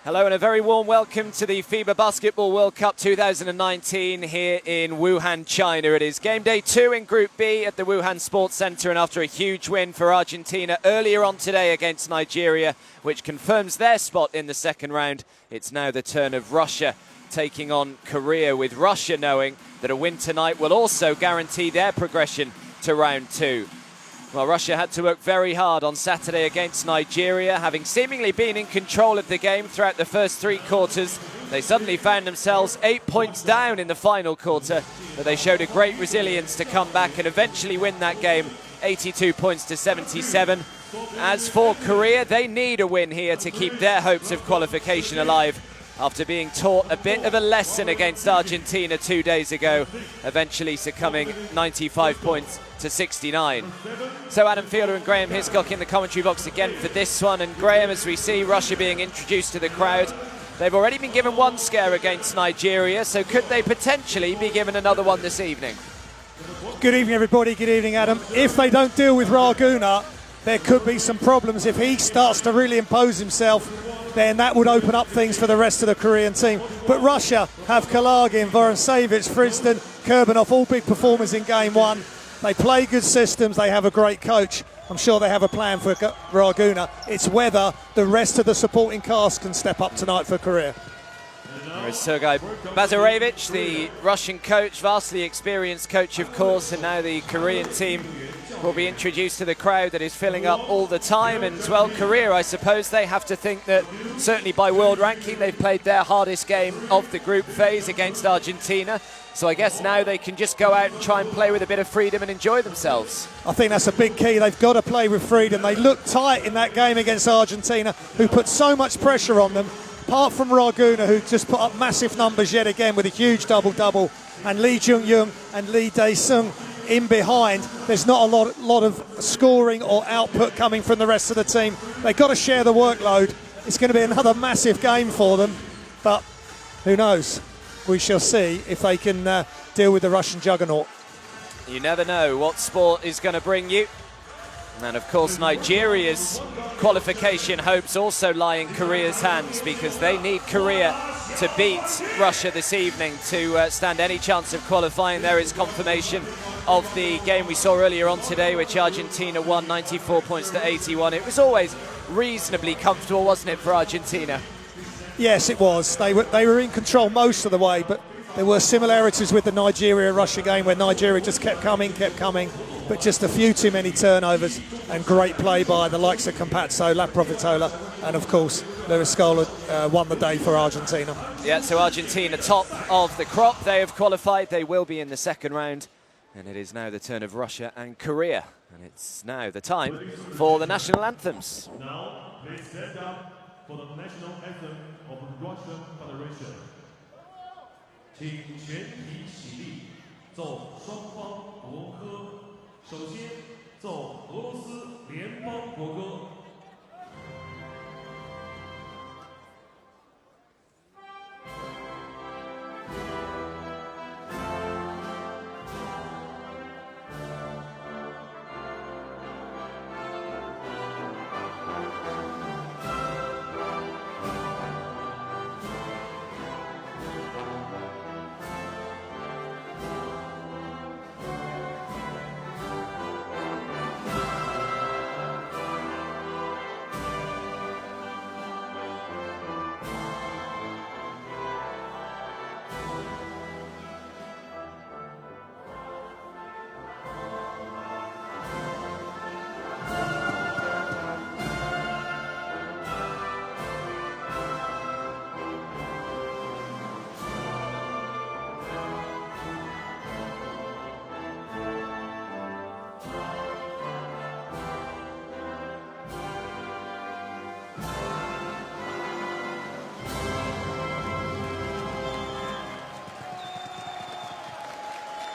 Hello and a very warm welcome to the FIBA Basketball World Cup 2019 here in Wuhan, China. It is game day 2 in Group B at the Wuhan Sports Center, and after a huge win for Argentina earlier on today against Nigeria, which confirms their spot in the second round, it's now the turn of Russia taking on Korea, with Russia knowing that a win tonight will also guarantee their progression to round 2. Well, Russia had to work very hard on Saturday against Nigeria. Having seemingly been in control of the game throughout the first 3 quarters, they suddenly found themselves 8 points down in the final quarter, but they showed a great resilience to come back and eventually win that game, 82 points to 77. As for Korea, they need a win here to keep their hopes of qualification alive after being taught a bit of a lesson against Argentina 2 days ago, eventually succumbing 95 points to 69. So Adam Fielder and Graham Hiscock in the commentary box again for this one. And Graham, as we see Russia being introduced to the crowd, they've already been given one scare against Nigeria, so could they potentially be given another one this evening? Good evening, everybody. Good evening, Adam. If they don't deal with Raguna, there could be some problems. If he starts to really impose himself, then that would open up things for the rest of the Korean team. But Russia have Kalagin, Vorontsevich, Friston, Kurbanov, all big performers in game 1. They play good systems, they have a great coach. I'm sure they have a plan for Raguna. It's whether the rest of the supporting cast can step up tonight for Korea. There's Sergei Bazarevich, the Russian coach, vastly experienced coach, of course, and now the Korean team will be introduced to the crowd that is filling up all the time. And, well, Korea, I suppose they have to think that, certainly by world ranking, they've played their hardest game of the group phase against Argentina. So I guess now they can just go out and try and play with a bit of freedom and enjoy themselves. I think that's a big key. They've got to play with freedom. They looked tight in that game against Argentina, who put so much pressure on them. Apart from Raguna, who just put up massive numbers yet again with a huge double-double, and Lee Jung-young and Lee Dae-sung in behind, there's not a lot of scoring or output coming from the rest of the team. They've got to share the workload. It's going to be another massive game for them, but who knows? We shall see if they can deal with the Russian juggernaut. You never know what sport is going to bring you. And of course, Nigeria's qualification hopes also lie in Korea's hands, because they need Korea to beat Russia this evening to stand any chance of qualifying. There is confirmation of the game we saw earlier on today, which Argentina won 94 points to 81. It was always reasonably comfortable, wasn't it, for Argentina? Yes, it was. They were in control most of the way, but there were similarities with the Nigeria-Russia game where Nigeria just kept coming, but just a few too many turnovers, and great play by the likes of Campazzo, Laprovitola, and of course Lewis Scola won the day for Argentina. Yeah, so Argentina top of the crop. They have qualified. They will be in the second round. And it is now the turn of Russia and Korea. And it's now the time for the national anthems. Now, please stand up for the national anthem of the Russian Federation. 请全体起立，奏双方国歌。首先，奏俄罗斯联邦国歌。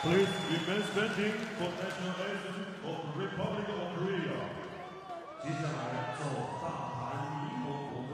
Please remain standing for national anthem of the Republic of Korea. 接下来奏大韩民国国歌。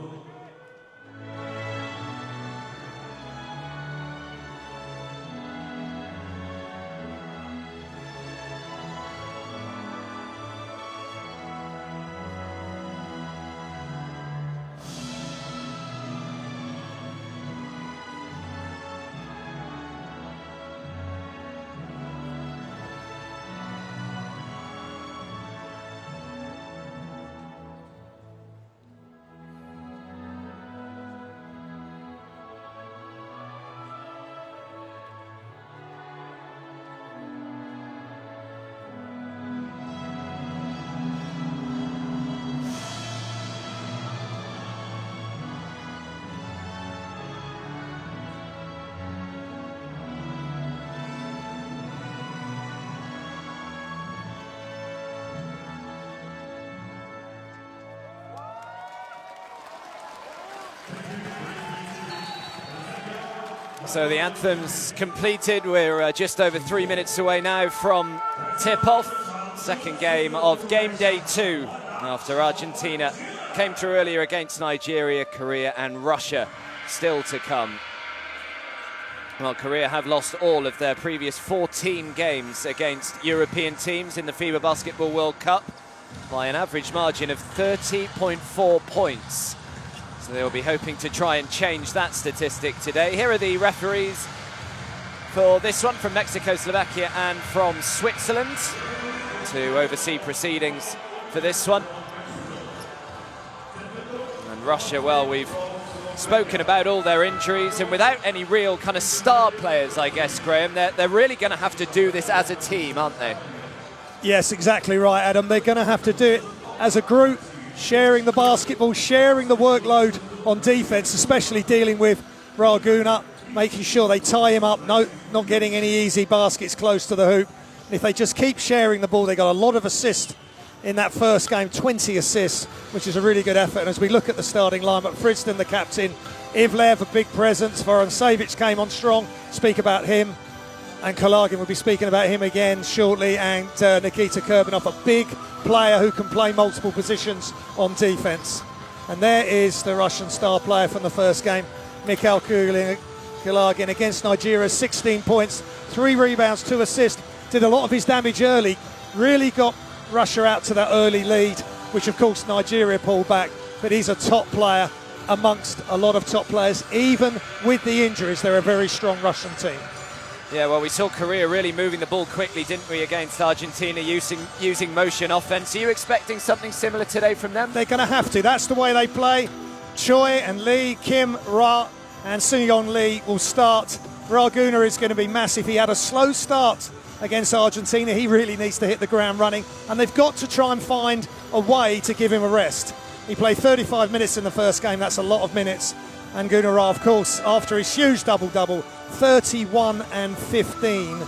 So the anthem's completed. We're just over 3 minutes away now from tip-off. Second game of game day 2 after Argentina came through earlier against Nigeria, Korea and Russia still to come. Well, Korea have lost all of their previous 14 games against European teams in the FIBA Basketball World Cup by an average margin of 30.4 points. So they'll be hoping to try and change that statistic today. Here are the referees for this one from Mexico, Slovakia and from Switzerland to oversee proceedings for this one. And Russia, well, we've spoken about all their injuries, and without any real kind of star players, I guess, Graham, they're really going to have to do this as a team, aren't they? Yes, exactly right, Adam. They're going to have to do it as a group, sharing the basketball, sharing the workload on defense, especially dealing with Raguna, making sure they tie him up, not getting any easy baskets close to the hoop. And if they just keep sharing the ball, they got a lot of assists in that first game, 20 assists, which is a really good effort. And as we look at the starting lineup, Fridston, the captain, Ivlev, a big presence, Vorontsevich came on strong, speak about him, and Kalagin will be speaking about him again shortly, and Nikita Kurbanov, a big player who can play multiple positions on defense. And there is the Russian star player from the first game, Mikhail Kalagin, against Nigeria, 16 points, 3 rebounds, 2 assists, did a lot of his damage early, really got Russia out to that early lead, which of course Nigeria pulled back, but he's a top player amongst a lot of top players. Even with the injuries, they're a very strong Russian team. Yeah, well, we saw Korea really moving the ball quickly, didn't we, against Argentina, using motion offense. Are you expecting something similar today from them? They're going to have to. That's the way they play. Choi and Lee, Kim, Ra and Sunyeon Lee will start. Raguna is going to be massive. He had a slow start against Argentina. He really needs to hit the ground running, and they've got to try and find a way to give him a rest. He played 35 minutes in the first game. That's a lot of minutes. And Gunnar, of course, after his huge double-double, 31 and 15,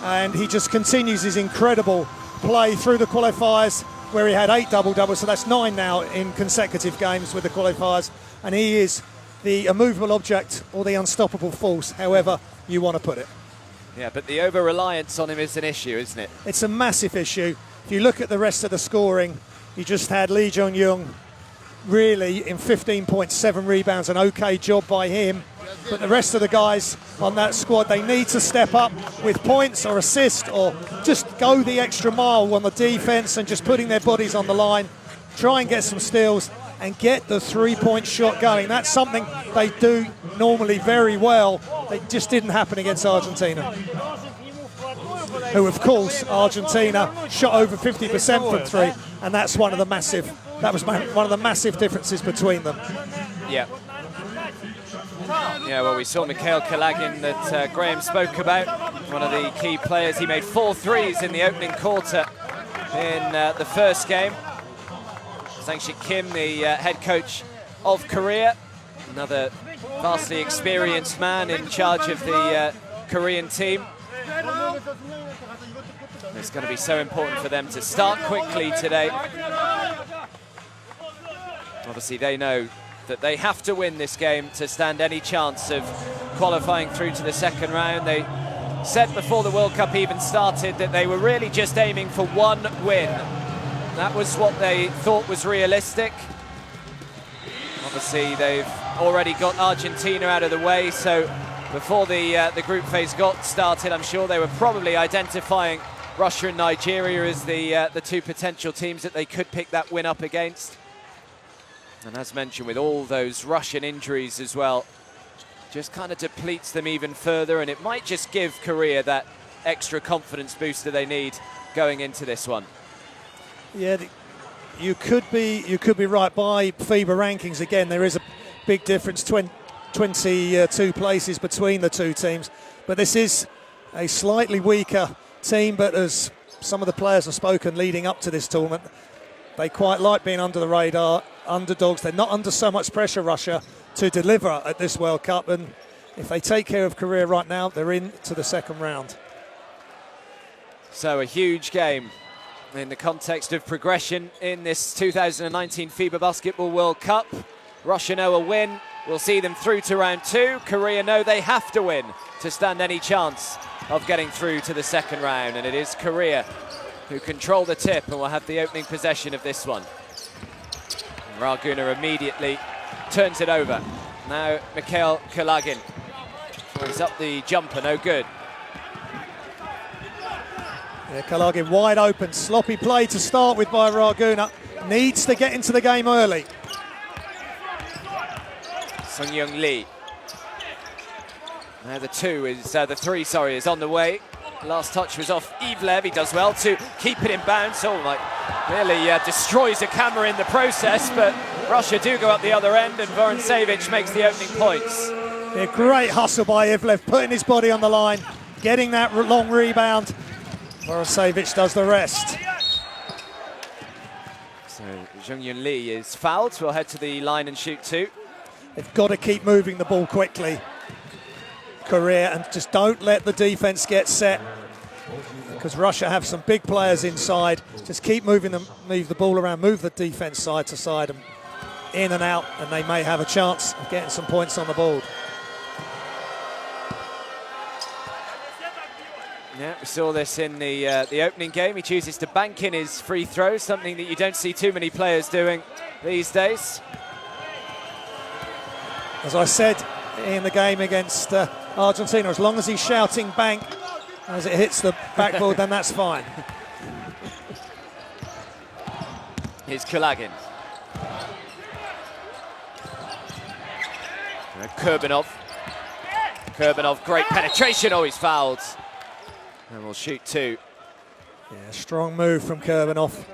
and he just continues his incredible play through the qualifiers, where he had 8 double-doubles, so that's 9 now in consecutive games with the qualifiers, and he is the immovable object or the unstoppable force, however you want to put it. Yeah, but the over-reliance on him is an issue, isn't it? It's a massive issue. If you look at the rest of the scoring, you just had Lee Jong-young really in 15 points, 7 rebounds, an okay job by him. But the rest of the guys on that squad, they need to step up with points or assist or just go the extra mile on the defense and just putting their bodies on the line, try and get some steals and get the three-point shot going. That's something they do normally very well. It just didn't happen against Argentina, who, of course, Argentina shot over 50% from 3, and that's one of the massive differences between them. Yeah. Yeah, well, we saw Mikhail Kalagin that Graham spoke about, one of the key players. He made 4 threes in the opening quarter in the first game. Sang-Shik Kim, the head coach of Korea, another vastly experienced man in charge of the Korean team. It's going to be so important for them to start quickly today. Obviously, they know that they have to win this game to stand any chance of qualifying through to the second round. They said before the World Cup even started that they were really just aiming for 1 win. That was what they thought was realistic. Obviously, they've already got Argentina out of the way, so before the group phase got started, I'm sure they were probably identifying Russia and Nigeria as the 2 potential teams that they could pick that win up against. And as mentioned, with all those Russian injuries as well, just kind of depletes them even further, and it might just give Korea that extra confidence booster they need going into this one. Yeah, you could be right. By FIBA rankings, again, there is a big difference, 22 places between the 2 teams. But this is a slightly weaker team, but as some of the players have spoken leading up to this tournament, they quite like being under the radar, underdogs. They're not under so much pressure, Russia, to deliver at this World Cup. And if they take care of Korea right now, they're into the second round. So a huge game in the context of progression in this 2019 FIBA Basketball World Cup. Russia know a win will see them through to round 2. Korea know they have to win to stand any chance of getting through to the second round, and it is Korea who control the tip and will have the opening possession of this one. And Raguna immediately turns it over. Now Mikhail Kulagin throws up the jumper, no good. Yeah, Kulagin wide open, sloppy play to start with by Raguna. Needs to get into the game early. Sung-Young Lee. Now the three is on the way. Last touch was off Ivlev. He does well to keep it in bounds. Oh my, really destroys a camera in the process, but Russia do go up the other end, and Vorontsevich makes the opening points. Yeah, great hustle by Ivlev, putting his body on the line, getting that long rebound. Vorontsevich does the rest. So Jung-Yun Lee is fouled. We'll head to the line and shoot 2. They've got to keep moving the ball quickly, Korea, and just don't let the defense get set, because Russia have some big players inside. Just keep move the ball around, move the defense side to side and in and out, and they may have a chance of getting some points on the board. Yeah, we saw this in the opening game. He chooses to bank in his free throws, something that you don't see too many players doing these days. As I said in the game against Argentina, as long as he's shouting bank as it hits the backboard, then that's fine. Here's Kulagin. Kurbanov. Kurbanov, great penetration. Oh, he's fouled. And we'll shoot 2. Yeah, strong move from Kurbanov.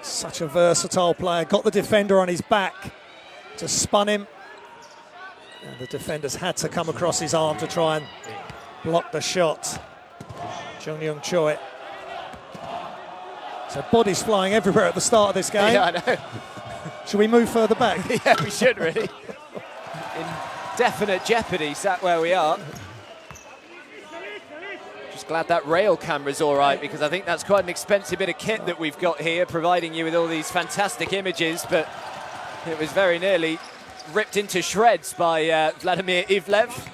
Such a versatile player. Got the defender on his back, just spun him. And the defenders had to come across his arm to try and block the shot. Jung-Young Choi. So bodies flying everywhere at the start of this game. Yeah, I know. Should we move further back? Yeah, we should really. In definite jeopardy, sat where we are. Just glad that rail camera's all right, because I think that's quite an expensive bit of kit that we've got here, providing you with all these fantastic images, but it was very nearly ripped into shreds by Vladimir Ivlev.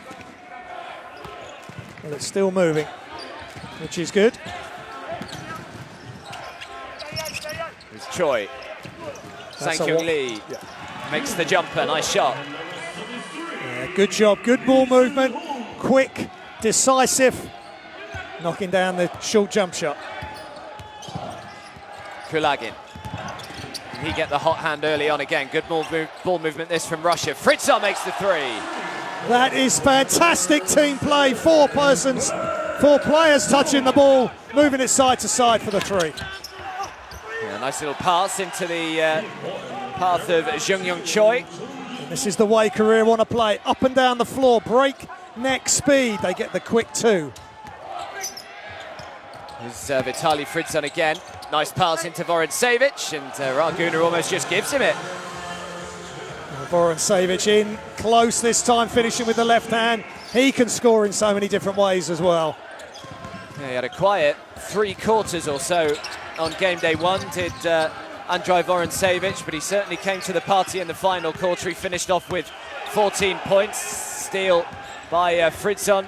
Well, it's still moving, which is good. It's Choi. Sang-Kyung Lee makes the jumper, nice shot. Yeah, good job, good ball movement, quick, decisive, knocking down the short jump shot. Kulagin. He get the hot hand early on again. Good ball movement this from Russia. Fritzon makes the 3. That is fantastic team play. 4 players touching the ball, moving it side to side for the 3. Yeah, nice little pass into the path of Jung-Young Choi. This is the way Korea want to play. Up and down the floor, break neck speed. They get the quick 2. Here's Vitaly Fritzon again. Nice pass into Vorontsevich, and Raguna almost just gives him it. Vorontsevich in close this time, finishing with the left hand. He can score in so many different ways as well. Yeah, he had a quiet 3 quarters or so on game day 1, did Andrei Vorontsevich, but he certainly came to the party in the final quarter. He finished off with 14 points. Steal by Fritzon.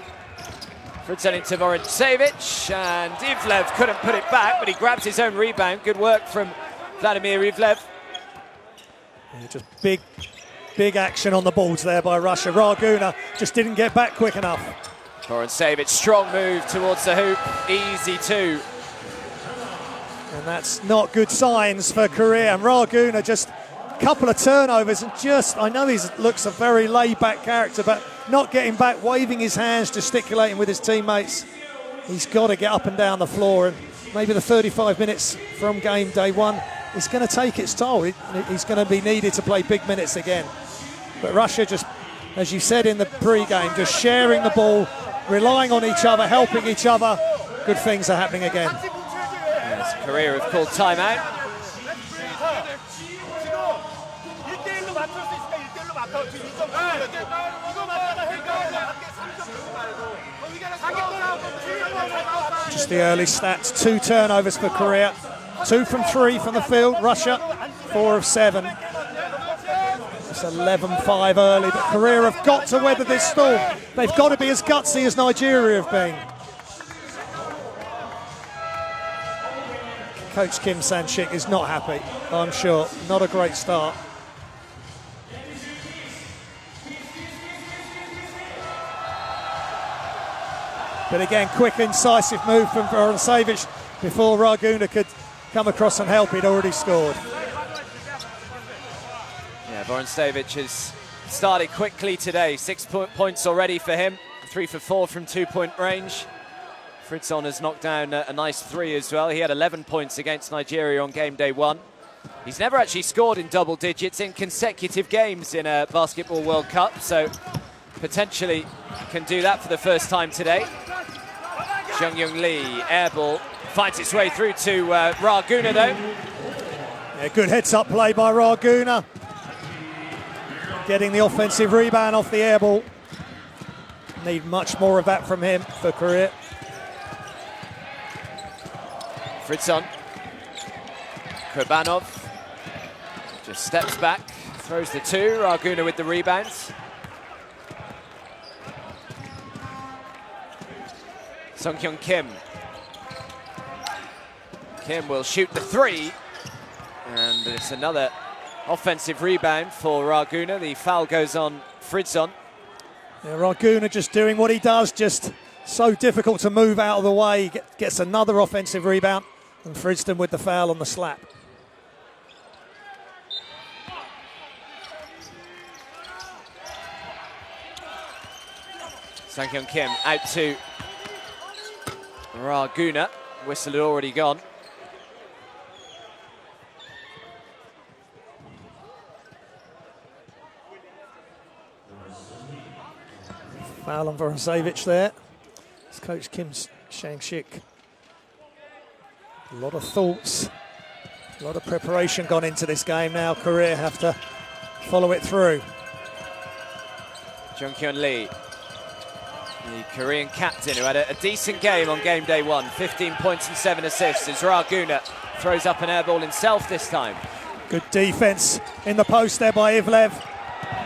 Fritzon into Vorontsevich, and Ivlev couldn't put it back, but he grabbed his own rebound. Good work from Vladimir Ivlev. Yeah, just big action on the boards there by Russia. Raguna just didn't get back quick enough. Vorontsevich, strong move towards the hoop, easy 2. And that's not good signs for Korea. And Raguna just a couple of turnovers and just, I know he looks a very laid-back character, but not getting back, waving his hands, gesticulating with his teammates. He's got to get up and down the floor, and maybe the 35 minutes from game day 1 is going to take its toll. He's going to be needed to play big minutes again. But Russia just, as you said in the pre-game, just sharing the ball, relying on each other, helping each other. Good things are happening again. Yes, Korea have called timeout. Just the early stats, 2 turnovers for Korea, 2 from 3 from the field. Russia, 4 of 7. It's 11-5 early, but Korea have got to weather this storm. They've got to be as gutsy as Nigeria have been. Coach Kim San-shik is not happy, I'm sure. Not a great start. But again, quick, incisive move from Vorontsevich before Raguna could come across and help. He'd already scored. Yeah, Vorontsevich has started quickly today. 6 points already for him. 3 for 4 from 2-point range. Fritzon has knocked down a nice 3 as well. He had 11 points against Nigeria on game day 1. He's never actually scored in double digits in consecutive games in a Basketball World Cup, so potentially can do that for the first time today. Jung-Young Lee, air ball, finds its way through to Raguna though. Yeah, good heads-up play by Raguna. Getting the offensive rebound off the air ball. Need much more of that from him for Korea. Fritzon. Kurbanov just steps back, throws the 2. Raguna with the rebounds. Sung-Hyun Kim. Kim will shoot the 3. And it's another offensive rebound for Raguna. The foul goes on Fritzon. Yeah, Raguna just doing what he does, just so difficult to move out of the way. He gets another offensive rebound, and Fritzon with the foul on the slap. Sung-Hyun Kim out to Raguna. Whistle had already gone. Foul on Vorontsevich there. It's Coach Kim San-shik. A lot of thoughts, a lot of preparation gone into this game now. Korea have to follow it through. Jung-Hyun Lee, the Korean captain who had a decent game on game day 1. 15 points and 7 assists as Raguna throws up an air ball himself this time. Good defense in the post there by Ivlev.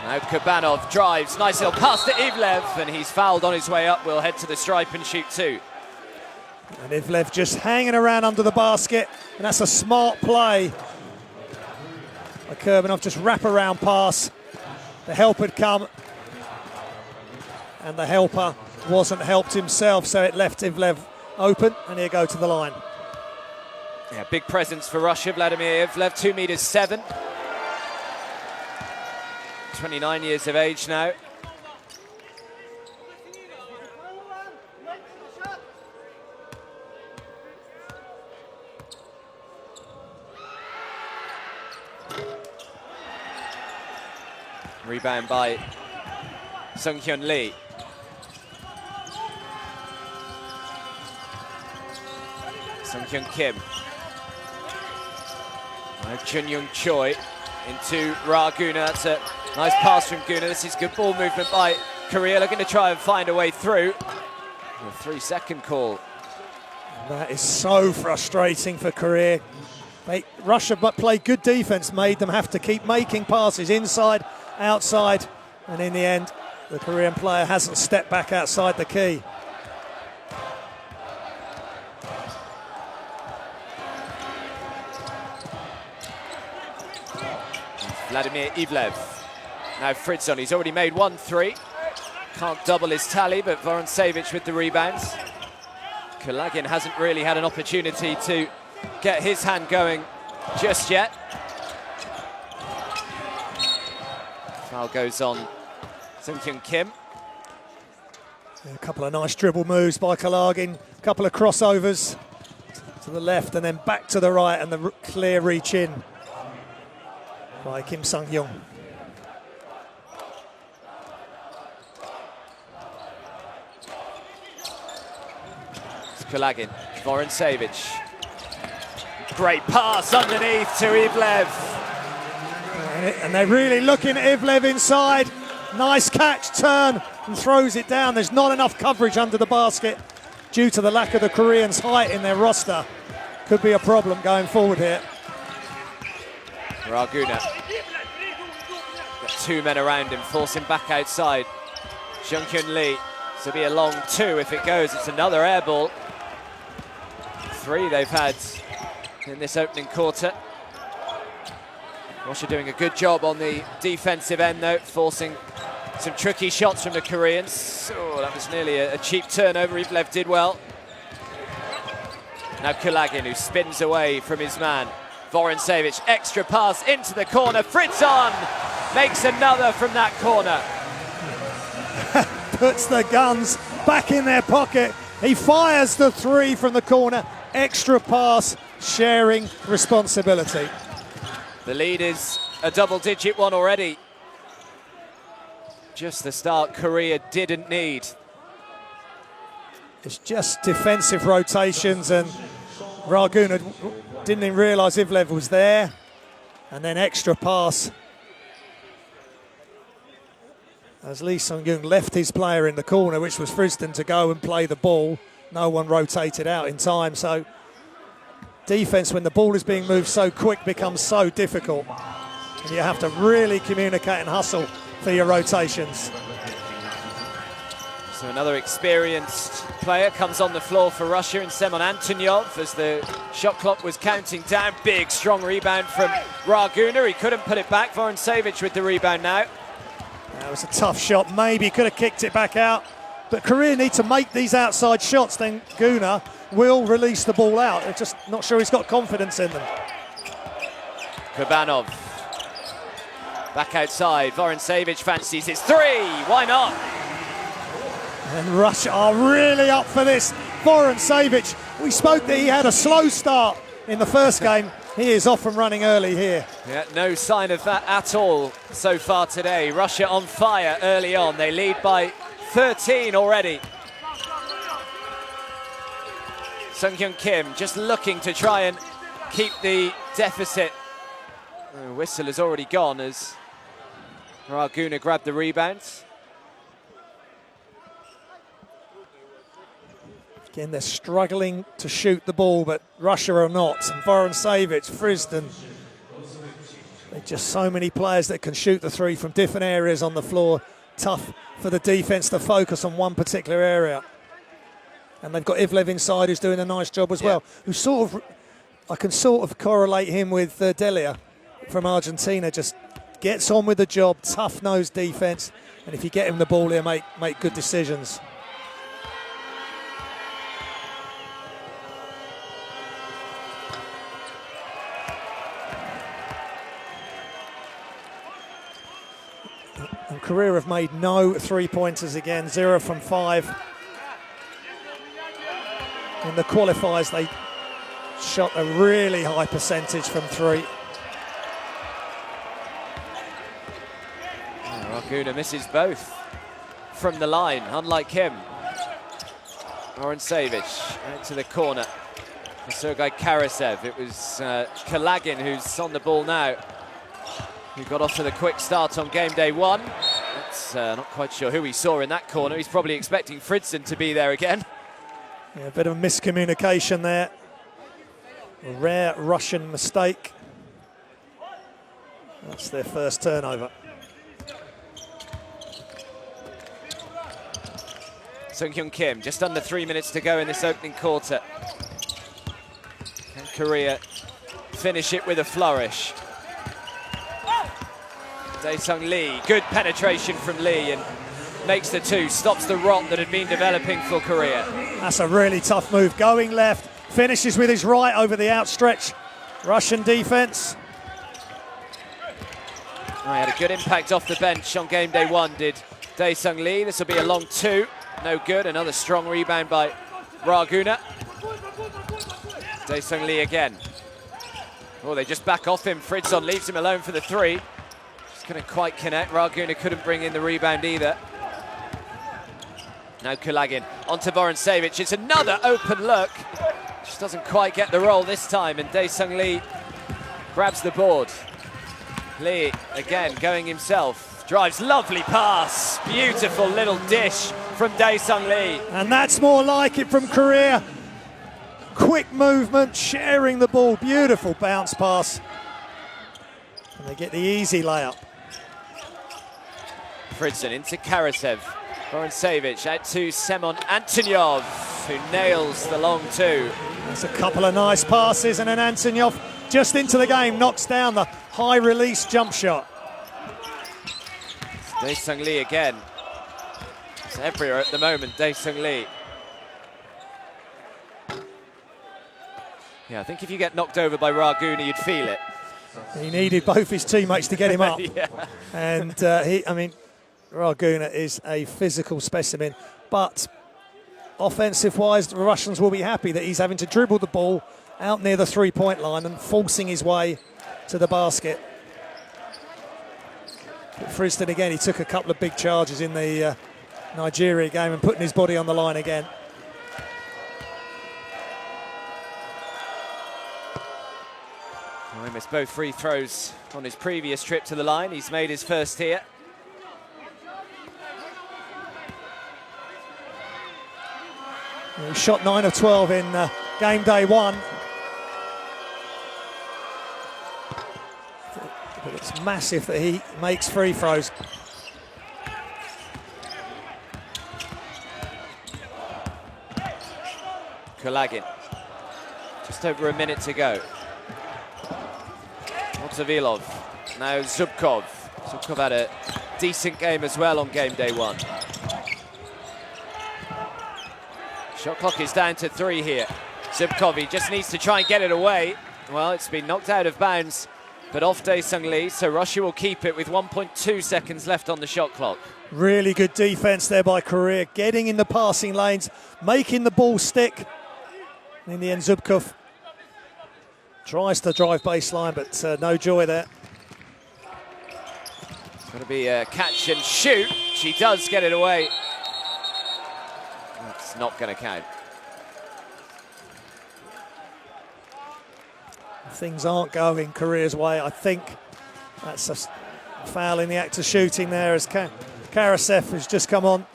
Now Kurbanov drives, nice little pass to Ivlev, and he's fouled on his way up. We'll head to the stripe and shoot 2. And Ivlev just hanging around under the basket, and that's a smart play. A Kurbanov just wrap-around pass. The help had come, and the helper wasn't helped himself, so it left Ivlev open, and he'll go to the line. Yeah, big presence for Russia, Vladimir Ivlev, 2'7". 29 years of age now. Rebound by Sung-Hyun Lee. Sung-Hyun Kim. Chun-Young Choi into Raguna. That's a nice pass from Guna. This is good ball movement by Korea, looking to try and find a way through. A 3-second call. That is so frustrating for Korea. Russia played good defense, made them have to keep making passes inside, outside, and in the end, the Korean player hasn't stepped back outside the key. Vladimir Ivlev. Now Fritzon, he's already made 1 3. Can't double his tally, but Vorontsevich with the rebounds. Kulagin hasn't really had an opportunity to get his hand going just yet. Foul goes on Sung-Hyun Kim. A couple of nice dribble moves by Kulagin, a couple of crossovers to the left and then back to the right, and the clear reach in by Kim Sung-hyun. It's Kulagin, Vorontsevich. Great pass underneath to Ivlev. And they're really looking at Ivlev inside. Nice catch, turn, and throws it down. There's not enough coverage under the basket due to the lack of the Koreans' height in their roster. Could be a problem going forward here. Raguna. Got two men around him, force him back outside. Jungkyun Lee. This will be a long two if it goes. It's another air ball. Three they've had in this opening quarter. Russia doing a good job on the defensive end though, forcing some tricky shots from the Koreans. Oh, that was nearly a cheap turnover. Ivlev did well. Now Kulagin, who spins away from his man. Vorontsevich, extra pass into the corner. Fritzon makes another from that corner. Puts the guns back in their pocket. He fires the three from the corner. Extra pass, sharing responsibility. The lead is a double-digit one already. Just the start Korea didn't need. It's just defensive rotations, and Raguna didn't even realise Ivlev was there. And then extra pass. As Lee Sung-young left his player in the corner, which was Frisden, to go and play the ball. No one rotated out in time, so defence, when the ball is being moved so quick, becomes so difficult. And you have to really communicate and hustle for your rotations. So another experienced player comes on the floor for Russia in Semon Antonyov as the shot clock was counting down. Big, strong rebound from Raguna. He couldn't put it back. Vorontsevich with the rebound now. That was a tough shot. Maybe could have kicked it back out. But Korea need to make these outside shots, then Guna will release the ball out. I'm just not sure he's got confidence in them. Kurbanov back outside. Vorontsevich fancies his three. Why not? And Russia are really up for this. Vorontsevich, we spoke that he had a slow start in the first game. He is off and running early here. Yeah, no sign of that at all so far today. Russia on fire early on. They lead by 13 already. Sung-hyun Kim just looking to try and keep the deficit. The whistle has already gone as Raguna grabbed the rebounds. Again, they're struggling to shoot the ball, but Russia are not. And Vorontsevich, Frisden. There's just so many players that can shoot the three from different areas on the floor. Tough for the defence to focus on one particular area. And they've got Ivlev inside, who's doing a nice job as well. Who sort of, I can sort of correlate him with Delia from Argentina. Just gets on with the job, tough-nosed defence. And if you get him the ball, he'll make good decisions. And Korea have made no three-pointers again, 0 from 5. In the qualifiers, they shot a really high percentage from 3. Raguna misses both from the line, unlike him. Vorontsevich out to the corner for Sergei Karasev. It was Kulagin who's on the ball now, who got off to the quick start on game day 1. That's not quite sure who he saw in that corner. He's probably expecting Fridson to be there again. Yeah, a bit of miscommunication there. A rare Russian mistake. That's their first turnover. Sung-hyun Kim, just under 3 minutes to go in this opening quarter. Can Korea finish it with a flourish? Dae-sung Lee, good penetration from Lee and makes the two, stops the rot that had been developing for Korea. That's a really tough move. Going left, finishes with his right over the outstretched Russian defence. He had a good impact off the bench on game day 1, did Dae-sung Lee. This will be a long 2. No good. Another strong rebound by Raguna. Dae-sung Lee again. Oh, they just back off him. Fritzon leaves him alone for the 3. Just couldn't quite connect. Raguna couldn't bring in the rebound either. Now Kulagin onto Vorontsevich. It's another open look. Just doesn't quite get the roll this time, and Dae-sung Lee grabs the board. Lee again going himself. Drives, lovely pass. Beautiful little dish from Dae-sung Lee. And that's more like it from Korea. Quick movement, sharing the ball. Beautiful bounce pass. And they get the easy layup. Fritzen into Karasev. Vorontsevich out to Semon Antonyov, who nails the long two. That's a couple of nice passes, and then Antonyov just into the game, knocks down the high release jump shot. Dae-Sung Lee again. It's everywhere at the moment, Dae-Sung Lee. Yeah, I think if you get knocked over by Raguna, you'd feel it. He needed both his teammates to get him up. Yeah. And Raguna is a physical specimen, but offensive-wise, the Russians will be happy that he's having to dribble the ball out near the three-point line and forcing his way to the basket. But Friston, again, he took a couple of big charges in the Nigeria game and putting his body on the line again. Well, he missed both free throws on his previous trip to the line. He's made his first here. He shot 9 of 12 in game day one. But it's massive that he makes free throws. Kulagin. Just over a minute to go. Motovilov. Now Zubkov. Zubkov had a decent game as well on game day one. Shot clock is down to 3 here. Zubkov, he just needs to try and get it away. Well, it's been knocked out of bounds, but off Dae-Sung Lee, so Russia will keep it with 1.2 seconds left on the shot clock. Really good defense there by Korea, getting in the passing lanes, making the ball stick. In the end, Zubkov tries to drive baseline, but no joy there. It's going to be a catch and shoot. She does get it away. That's not going to count. Things aren't going Korea's way. I think that's a foul in the act of shooting there as Karasev has just come on,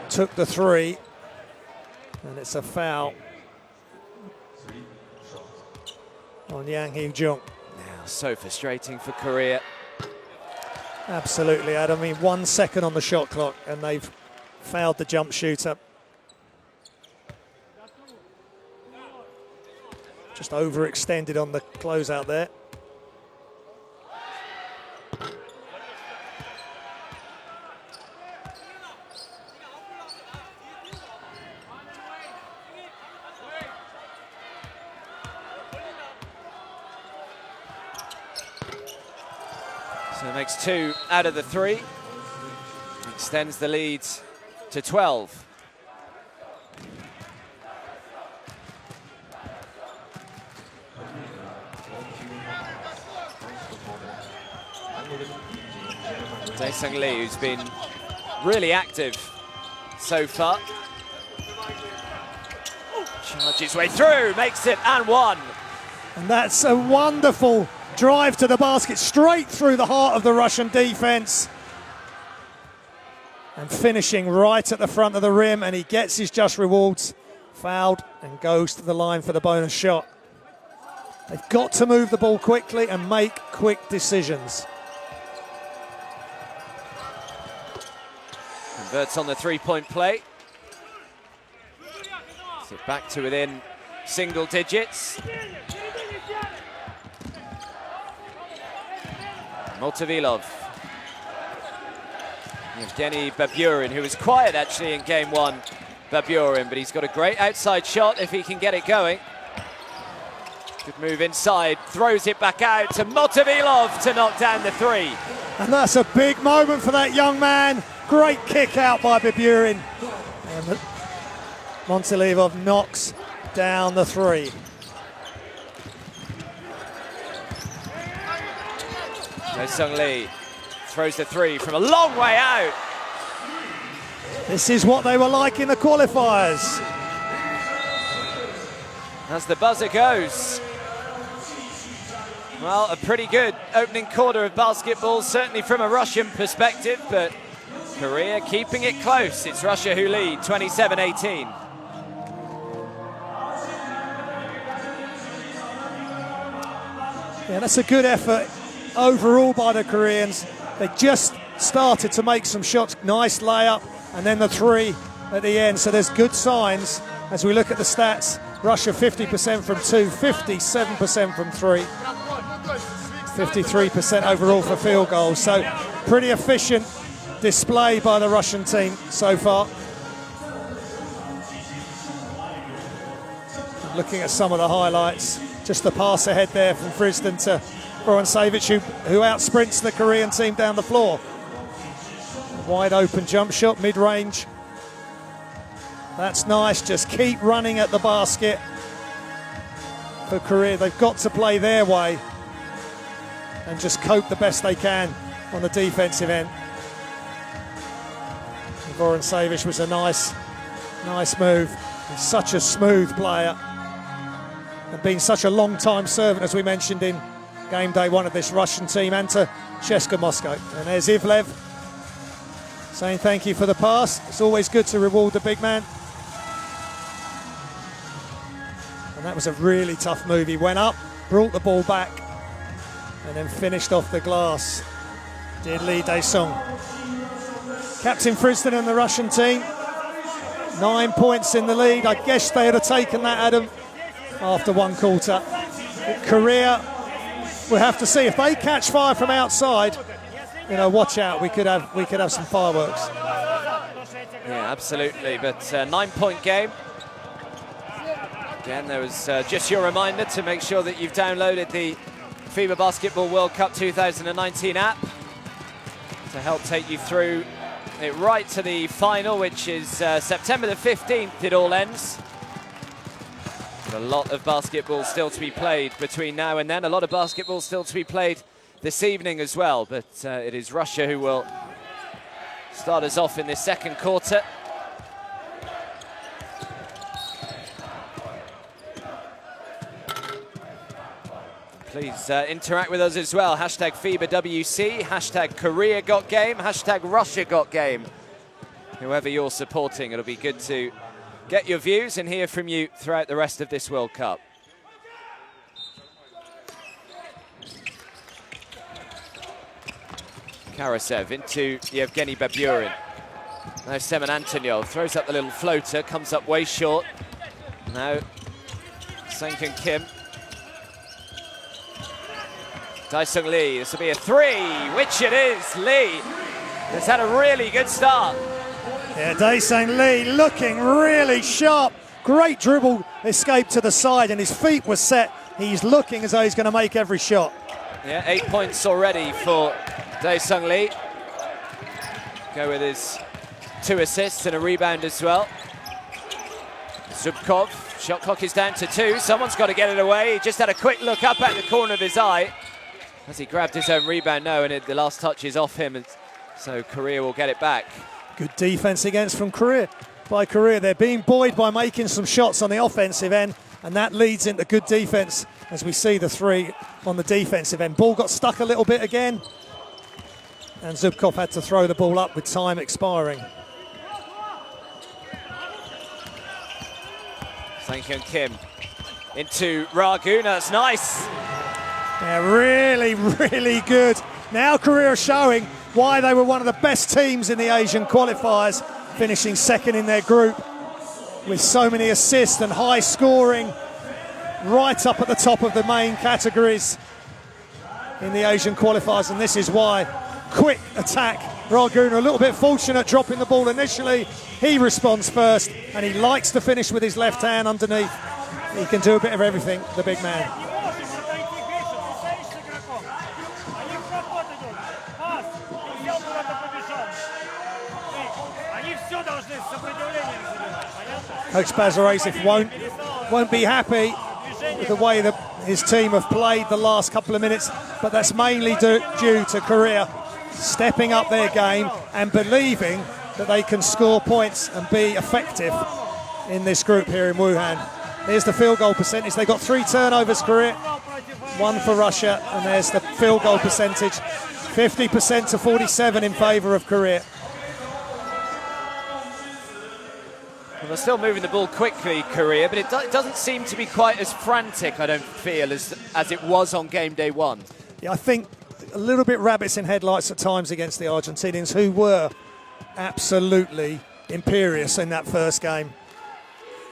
took the three, and it's a foul on Yang Hee-jung. Now, so frustrating for Korea. Absolutely, Adam. I mean, 1 second on the shot clock, and they've fouled the jump shooter. Just overextended on the closeout there. So it makes 2 out of the 3. Extends the lead to 12. Dae-Sung Lee, who's been really active so far. Charges his way through, makes it and one. And that's a wonderful drive to the basket, straight through the heart of the Russian defense. And finishing right at the front of the rim, and he gets his just rewards. Fouled and goes to the line for the bonus shot. They've got to move the ball quickly and make quick decisions. Converts on the three-point play. So back to within single digits. Motovilov. Evgeny Baburin, who was quiet actually in game one, Baburin, but he's got a great outside shot if he can get it going. Good move inside, throws it back out to Motovilov to knock down the three. And that's a big moment for that young man. Great kick out by Baburin. And Motovilov knocks down the three. Dae-Sung Lee throws the three from a long way out. This is what they were like in the qualifiers. As the buzzer goes. Well, a pretty good opening quarter of basketball, certainly from a Russian perspective, but Korea keeping it close. It's Russia who lead 27-18. Yeah, that's a good effort overall by the Koreans. They just started to make some shots. Nice layup, and then the three at the end. So there's good signs as we look at the stats. Russia 50% from two, 57% from three, 53% overall for field goals. So pretty efficient display by the Russian team so far. Looking at some of the highlights, just the pass ahead there from Frisden to Vorontsevich, who outsprints the Korean team down the floor. Wide open jump shot, mid-range. That's nice, just keep running at the basket for Korea. They've got to play their way and just cope the best they can on the defensive end. Vorontsevich was a nice move. He's such a smooth player and been such a long-time servant, as we mentioned in game day one of this Russian team, and to CSKA Moscow. And there's Ivlev saying thank you for the pass. It's always good to reward the big man. And that was a really tough move. He went up, brought the ball back, and then finished off the glass. Did Lee Dae-sung. Captain Frisden and the Russian team, 9 points in the lead. I guess they would have taken that, Adam, after one quarter. Korea, we'll have to see if they catch fire from outside. You know, watch out. We could have some fireworks. Yeah, absolutely. But 9-point game. Again, there was just your reminder to make sure that you've downloaded the FIBA Basketball World Cup 2019 app to help take you through it right to the final, which is September the 15th. It all ends. A lot of basketball still to be played between now and then. A lot of basketball still to be played this evening as well. But it is Russia who will start us off in this second quarter. Please interact with us as well. Hashtag FIBA WC, hashtag Korea got game, hashtag Russia got game. Whoever you're supporting, it'll be good to get your views and hear from you throughout the rest of this World Cup. Karasev into Yevgeny Baburin. Now Semen Antonyov throws up the little floater, comes up way short. Now Sang-Kyun Kim. Dae-sung Lee, this will be a three, which it is. Lee has had a really good start. Yeah, Dae-sung Lee looking really sharp. Great dribble escape to the side, and his feet were set. He's looking as though he's going to make every shot. Yeah, 8 points already for Dae-sung Lee. Go with his 2 assists and a rebound as well. Zubkov, shot clock is down to 2. Someone's got to get it away. He just had a quick look up at the corner of his eye as he grabbed his own rebound. No, and the last touch is off him, and so Korea will get it back. Good defense against from Korea. By Korea, they're being buoyed by making some shots on the offensive end, and that leads into good defense as we see the three on the defensive end. Ball got stuck a little bit again, and Zubkov had to throw the ball up with time expiring. Sang-Kyun Kim into Ragun. That's nice. Yeah, really, really good. Now Korea are showing why they were one of the best teams in the Asian qualifiers, finishing second in their group with so many assists and high scoring, right up at the top of the main categories in the Asian qualifiers. And this is why. Quick attack. Ragun a little bit fortunate dropping the ball initially. He responds first, and he likes to finish with his left hand underneath. He can do a bit of everything, the big man. Coach Bazarasov won't be happy with the way that his team have played the last couple of minutes, but that's mainly due to Korea stepping up their game and believing that they can score points and be effective in this group here in Wuhan. Here's the field goal percentage. They got 3 turnovers, Korea, 1 for Russia, and there's the field goal percentage, 50% to 47 in favour of Korea. Well, they're still moving the ball quickly, Korea, but it doesn't seem to be quite as frantic, I don't feel, as it was on game day one. Yeah, I think a little bit rabbits in headlights at times against the Argentinians, who were absolutely imperious in that first game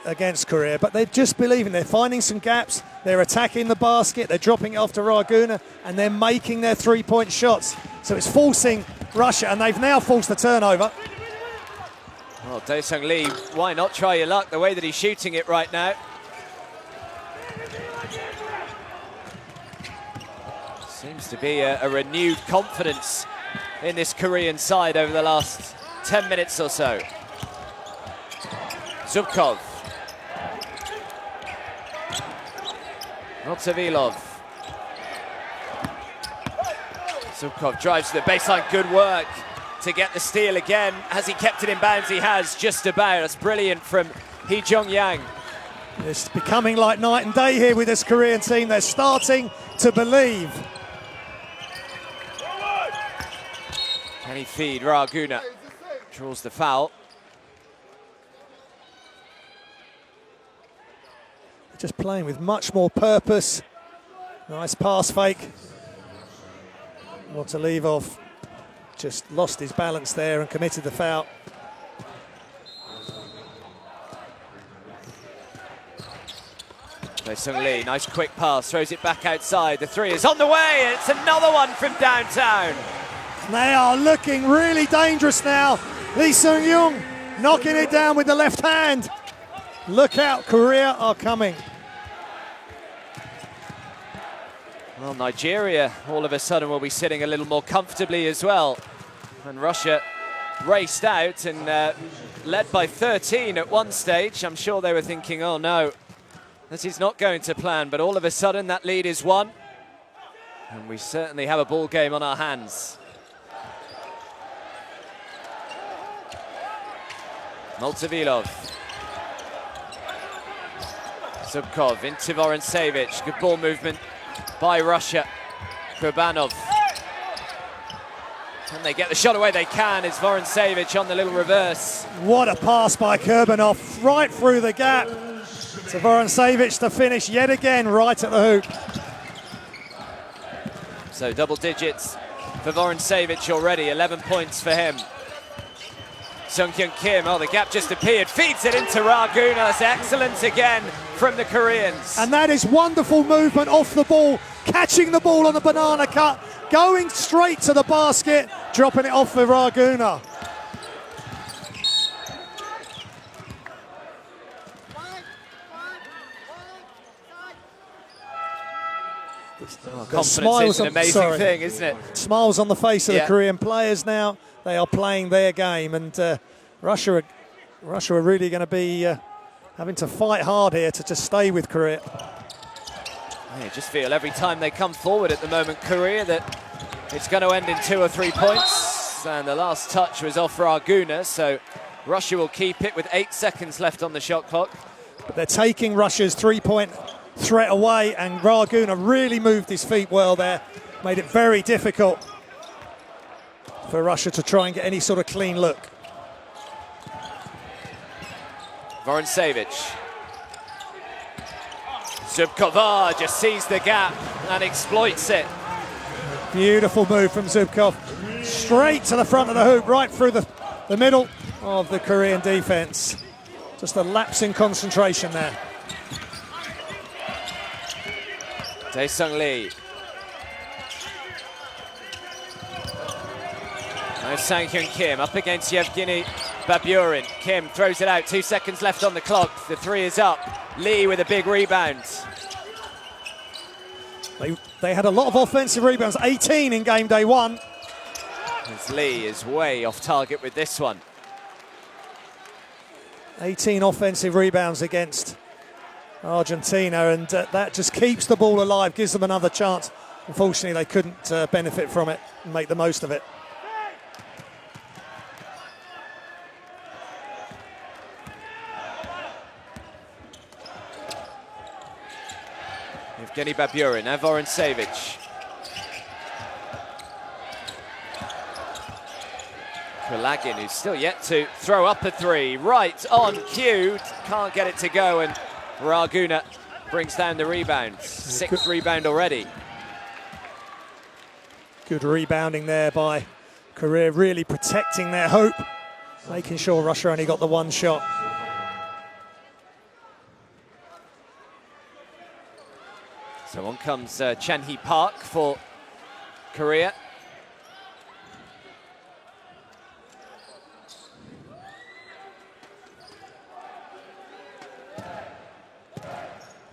against Korea. But they're just believing. They're finding some gaps. They're attacking the basket. They're dropping it off to Raguna, and they're making their three-point shots. So it's forcing Russia, and they've now forced the turnover. Well, Dae-Sung Lee, why not try your luck the way that he's shooting it right now? Seems to be a renewed confidence in this Korean side over the last 10 minutes or so. Zubkov. Motovilov. Zubkov drives to the baseline, good work to get the steal again. Has he kept it in bounds? He has, just about. That's brilliant from Hee Jong-yang. It's becoming like night and day here with this Korean team. They're starting to believe. Can he feed? Raguna draws the foul. Just playing with much more purpose. Nice pass fake. Motovilov just lost his balance there and committed the foul. Dae-Sung Lee, nice quick pass, throws it back outside. The three is on the way, and it's another one from downtown. They are looking really dangerous now. Lee Seung-young knocking it down with the left hand. Look out, Korea are coming. Well, Nigeria all of a sudden will be sitting a little more comfortably as well. And Russia raced out and led by 13 at one stage. I'm sure they were thinking, oh no, this is not going to plan. But all of a sudden that lead is won. And we certainly have a ball game on our hands. Motovilov. Zubkov into Vorontsevich. Good ball movement by Russia. Kurbanov. Can they get the shot away? They can. It's Vorontsevich on the little reverse. What a pass by Kurbanov, right through the gap. To Vorontsevich to finish yet again right at the hoop. So double digits for Vorontsevich already, 11 points for him. Sung-Kyun Kim, oh, the gap just appeared, feeds it into Raguna. That's excellent again from the Koreans. And that is wonderful movement off the ball, catching the ball on the banana cut, going straight to the basket, dropping it off for Raguna. Confidence is an amazing thing, isn't it? Smiles on the face of the Korean players now. They are playing their game, and Russia are really going to be having to fight hard here to just stay with Korea. I just feel every time they come forward at the moment, Korea, that it's going to end in 2 or 3 points. And the last touch was off Raguna, so Russia will keep it with 8 seconds left on the shot clock. But they're taking Russia's three-point threat away, and Raguna really moved his feet well there, made it very difficult for Russia to try and get any sort of clean look. Vorontsevich. Zubkov just sees the gap and exploits it. Beautiful move from Zubkov. Straight to the front of the hoop, right through the middle of the Korean defense. Just a lapse in concentration there. Dae-Sung Lee. Now Sang-Hyun Kim up against Yevgeny Baburin. Kim throws it out, 2 seconds left on the clock. The three is up. Lee with a big rebound. They had a lot of offensive rebounds, 18 in game day one. As Lee is way off target with this one. 18 offensive rebounds against Argentina, and that just keeps the ball alive, gives them another chance. Unfortunately, they couldn't benefit from it and make the most of it. Evgeny Baburin, now Vorontsevich. Kulagin, who's still yet to throw up a three, right on cue, can't get it to go, and Raguna brings down the rebound. 6th rebound already. Good rebounding there by Korea, really protecting their hope, making sure Russia only got the one shot. So on comes Chan-hee Park for Korea.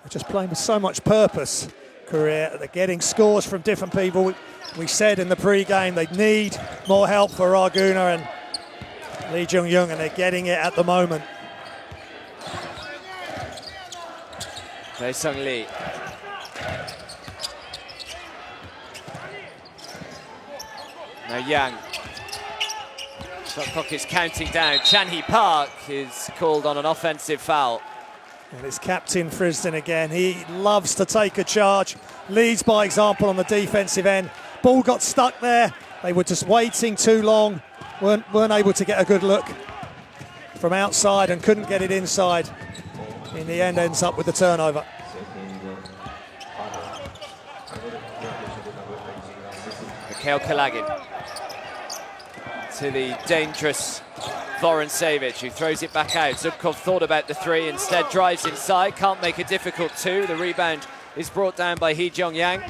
They're just playing with so much purpose, Korea. They're getting scores from different people. We said in the pre-game they need more help for Raguna and Lee Jung-young, and they're getting it at the moment. Sung Lee. Now Yang. Shot clock is counting down. Chan-hee Park is called on an offensive foul. And it's Captain Frisden again. He loves to take a charge, leads by example on the defensive end. Ball got stuck there. They were just waiting too long, weren't able to get a good look from outside and couldn't get it inside. In the end, ends up with the turnover. Mikhail Kalagin to the dangerous Vorontsevich, who throws it back out. Zubkov thought about the three, instead drives inside, can't make a difficult two. The rebound is brought down by Hee Jong-yang.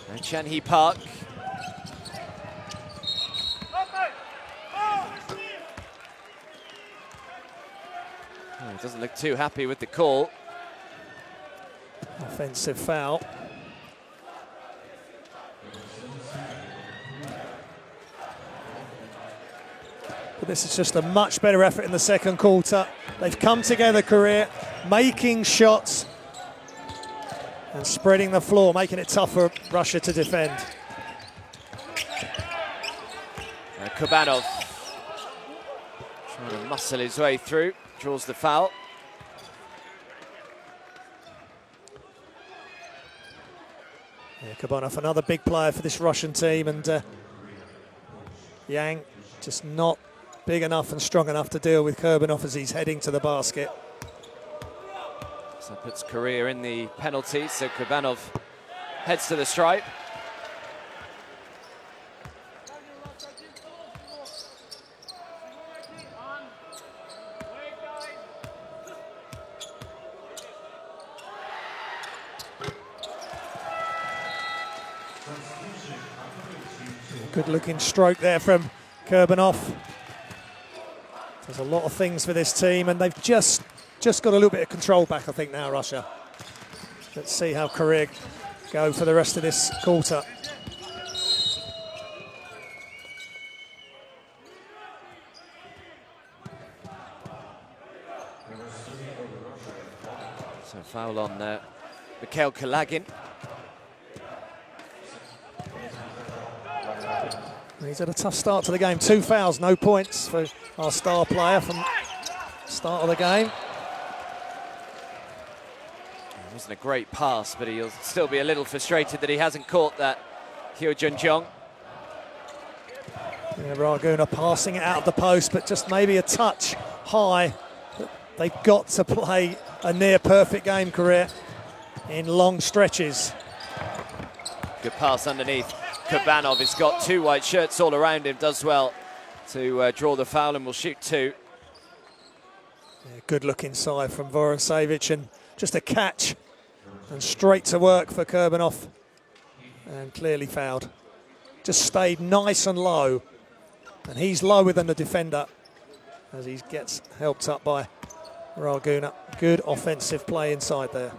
And Chan-hee Park. Oh, he doesn't look too happy with the call. Offensive foul. But this is just a much better effort in the second quarter. They've come together, Korea, making shots and spreading the floor, making it tough for Russia to defend. Kubanov trying to muscle his way through, draws the foul. Yeah, Kubanov, another big player for this Russian team, and Yang just not big enough and strong enough to deal with Kurbanov as he's heading to the basket. So puts Korea in the penalty, so Kubanov heads to the stripe. Good looking stroke there from Kurbanov. There's a lot of things for this team, and they've just got a little bit of control back, I think, now, Russia. Let's see how Korea go for the rest of this quarter. So foul on Mikhail Kalagin. He's had a tough start to the game. 2 fouls, no points for our star player from the start of the game. It wasn't a great pass, but he'll still be a little frustrated that he hasn't caught that. Hyo Jun-jong. Yeah, Raguna passing it out of the post, but just maybe a touch high. They've got to play a near perfect game, Korea, in long stretches. Good pass underneath. Kubanov has got 2 white shirts all around him, does well to draw the foul and will shoot 2. Yeah, good look inside from Vorontsevich, and just a catch and straight to work for Kurbanov, and clearly fouled. Just stayed nice and low, and he's lower than the defender as he gets helped up by Raguna. Good offensive play inside there.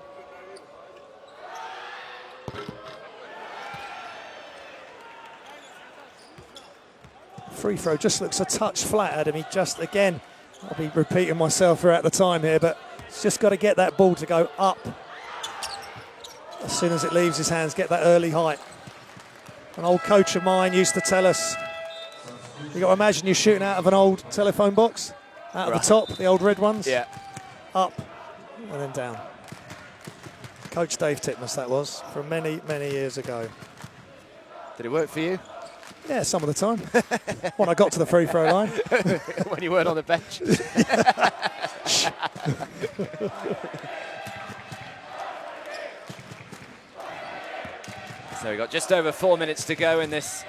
Free throw just looks a touch flat, Adam. He just, again, I'll be repeating myself throughout the time here, but he's just got to get that ball to go up as soon as it leaves his hands, get that early height. An old coach of mine used to tell us, you got to imagine you're shooting out of an old telephone box, out of the top, the old red ones. Yeah. Up and then down. Coach Dave Titmus, that was, from many, many years ago. Did it work for you? Yeah, some of the time. When I got to the free throw line. When you weren't on the bench. So we've got just over 4 minutes to go in this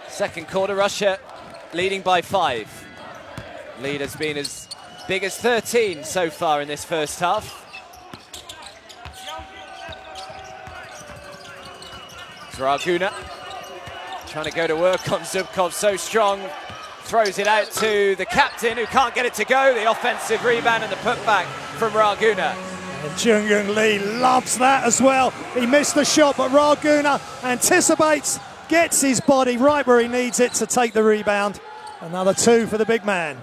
second quarter. Russia leading by 5. Lead has been as big as 13 so far in this first half. Draguna trying to go to work on Zubkov, so strong. Throws it out to the captain, who can't get it to go. The offensive rebound and the putback from Raguna. And Jung-Young Lee loves that as well. He missed the shot, but Raguna anticipates, gets his body right where he needs it to take the rebound. Another 2 for the big man.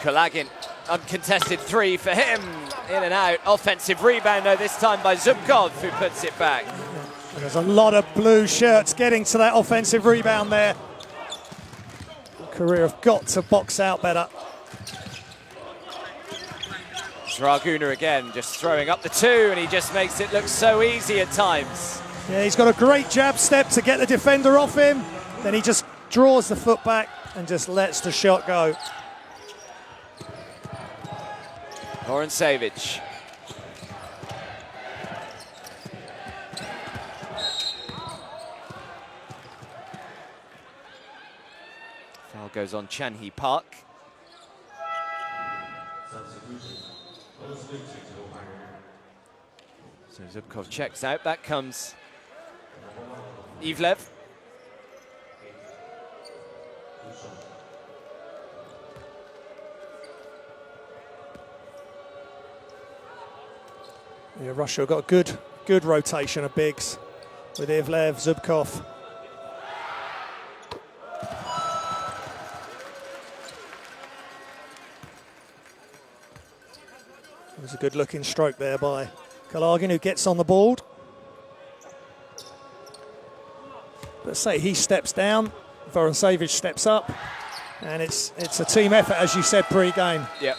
Kulagin, uncontested 3 for him. In and out. Offensive rebound, though, this time by Zubkov, who puts it back. There's a lot of blue shirts getting to that offensive rebound there. Korea have got to box out better. Draguna again, just throwing up the 2, and he just makes it look so easy at times. Yeah, he's got a great jab step to get the defender off him. Then he just draws the foot back and just lets the shot go. Goran Savic. Foul goes on Chan-hee Park. So Zubkov checks out. Back comes Ivlev. Yeah, Russia have got a good rotation of bigs with Ivlev, Zubkov. It was a good looking stroke there by Kulagin, who gets on the board. But say he steps down, Vorontsevich steps up, and it's a team effort, as you said pre-game. Yep.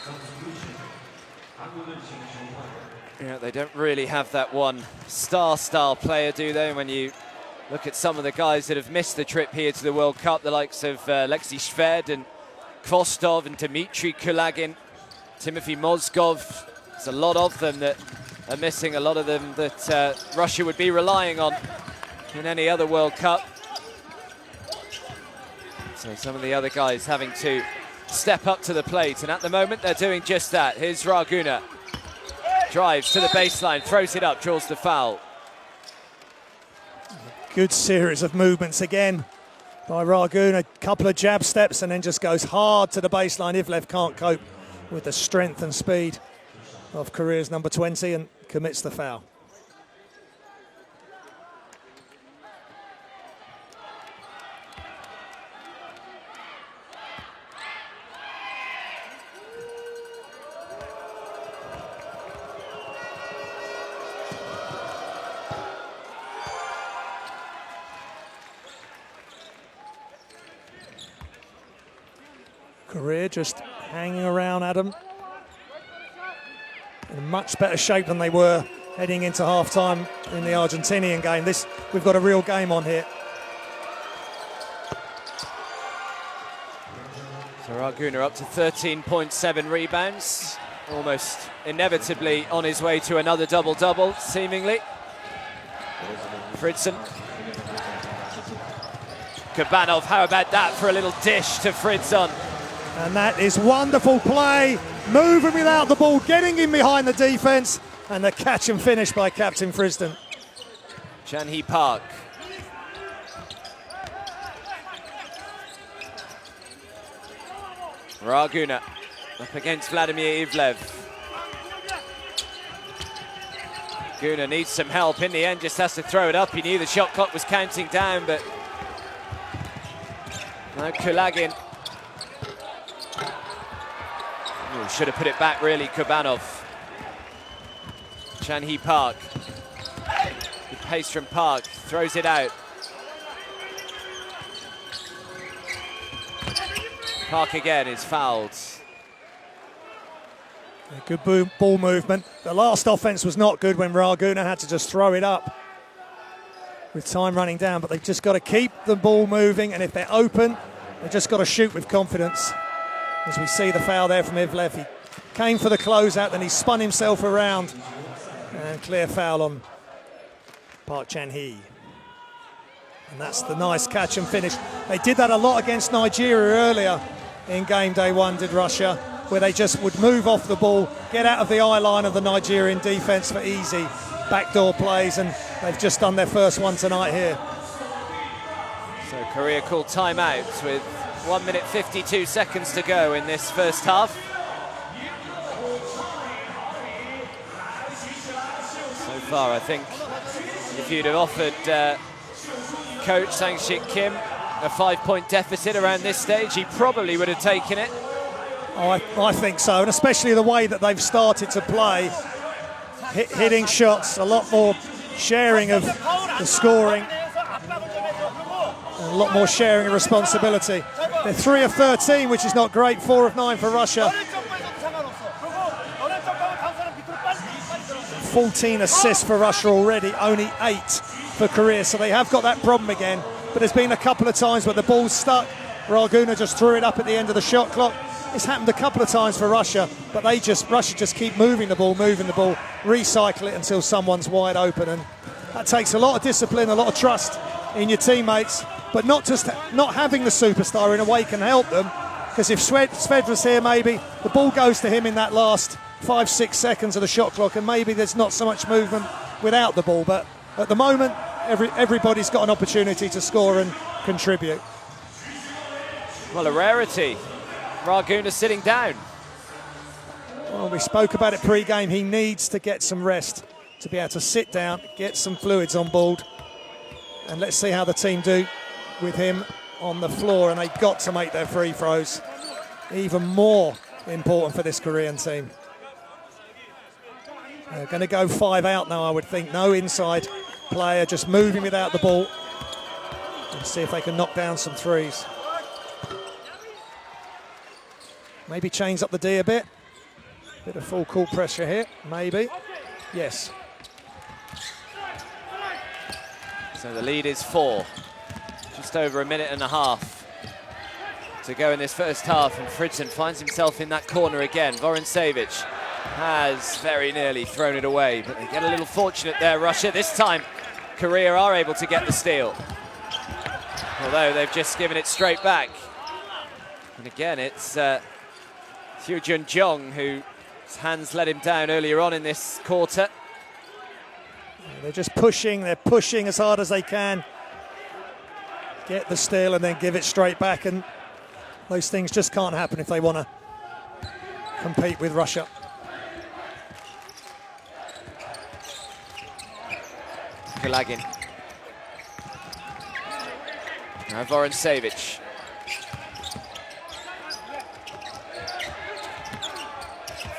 Yeah, they don't really have that one star player, do they? When you look at some of the guys that have missed the trip here to the World Cup, the likes of Alexei Shved and Kvostov and Dmitry Kulagin, Timothy Mozgov. There's a lot of them that are missing, a lot of them that Russia would be relying on in any other World Cup. So some of the other guys having to step up to the plate, and at the moment they're doing just that. Here's Raguna. Drives to the baseline, throws it up, draws the foul. Good series of movements again by Raguna. A couple of jab steps and then just goes hard to the baseline. Ivlev can't cope with the strength and speed of Korea's number 20 and commits the foul. Korea just hanging around Adam. In much better shape than they were heading into half-time in the Argentinian game. We've got a real game on here. So Raguna up to 13.7 rebounds. Almost inevitably on his way to another double-double, seemingly. Fridson. Kubanov, how about that for a little dish to Fridson? And that is wonderful play, moving without the ball, getting in behind the defence, and the catch and finish by Captain Frisden. Chan-hee Park. Raguna up against Vladimir Ivlev. Guna needs some help in the end, just has to throw it up. He knew the shot clock was counting down, but no, Kulagin. Ooh, should have put it back, really, Kubanov. Chan-hee Park. Good pace from Park, throws it out. Park again is fouled. Good ball movement. The last offense was not good when Raguna had to just throw it up with time running down, but they've just got to keep the ball moving, and if they're open, they've just got to shoot with confidence. As we see the foul there from Ivlev. He came for the closeout, then he spun himself around, and clear foul on Park Chan-hee. And that's the nice catch and finish. They did that a lot against Nigeria earlier in game day one, did Russia, where they just would move off the ball, get out of the eye line of the Nigerian defence for easy backdoor plays, and they've just done their first one tonight here. So Korea called timeout with 1 minute 52 seconds to go in this first half. So far, I think if you'd have offered coach Sang-Sik Kim a 5-point deficit around this stage, he probably would have taken it. Oh, I think so, and especially the way that they've started to play, hitting shots, a lot more sharing of the scoring, and a lot more sharing of responsibility. They're 3 of 13, which is not great, 4 of 9 for Russia. 14 assists for Russia already, only 8 for Korea, so they have got that problem again. But there's been a couple of times where the ball's stuck. Raguna just threw it up at the end of the shot clock. It's happened a couple of times for Russia, but Russia just keep moving the ball, recycle it until someone's wide open, and that takes a lot of discipline, a lot of trust in your teammates. But not having the superstar in a way can help them, because if Sved was here, maybe the ball goes to him in that last 5-6 seconds of the shot clock, and maybe there's not so much movement without the ball. But at the moment, everybody's got an opportunity to score and contribute. Well, a rarity. Raguna sitting down. Well, we spoke about it pre-game. He needs to get some rest to be able to sit down, get some fluids on board, and let's see how the team do with him on the floor. And they've got to make their free throws even more important for this Korean team. They're going to go 5 out now, I would think. No inside player, just moving without the ball, and see if they can knock down some threes. Maybe change up the D a bit. Bit of full court pressure here, maybe. Yes. So the lead is 4. Just over a minute and a half to go in this first half, and Fridson finds himself in that corner again. Vorontsevich has very nearly thrown it away, but they get a little fortunate there, Russia. This time, Korea are able to get the steal, although they've just given it straight back. And again, it's Hyojun Jong whose hands let him down earlier on in this quarter. They're just pushing, they're pushing as hard as they can. Get the steal and then give it straight back, and those things just can't happen if they want to compete with Russia. Kulagin. Now Vorontsevich.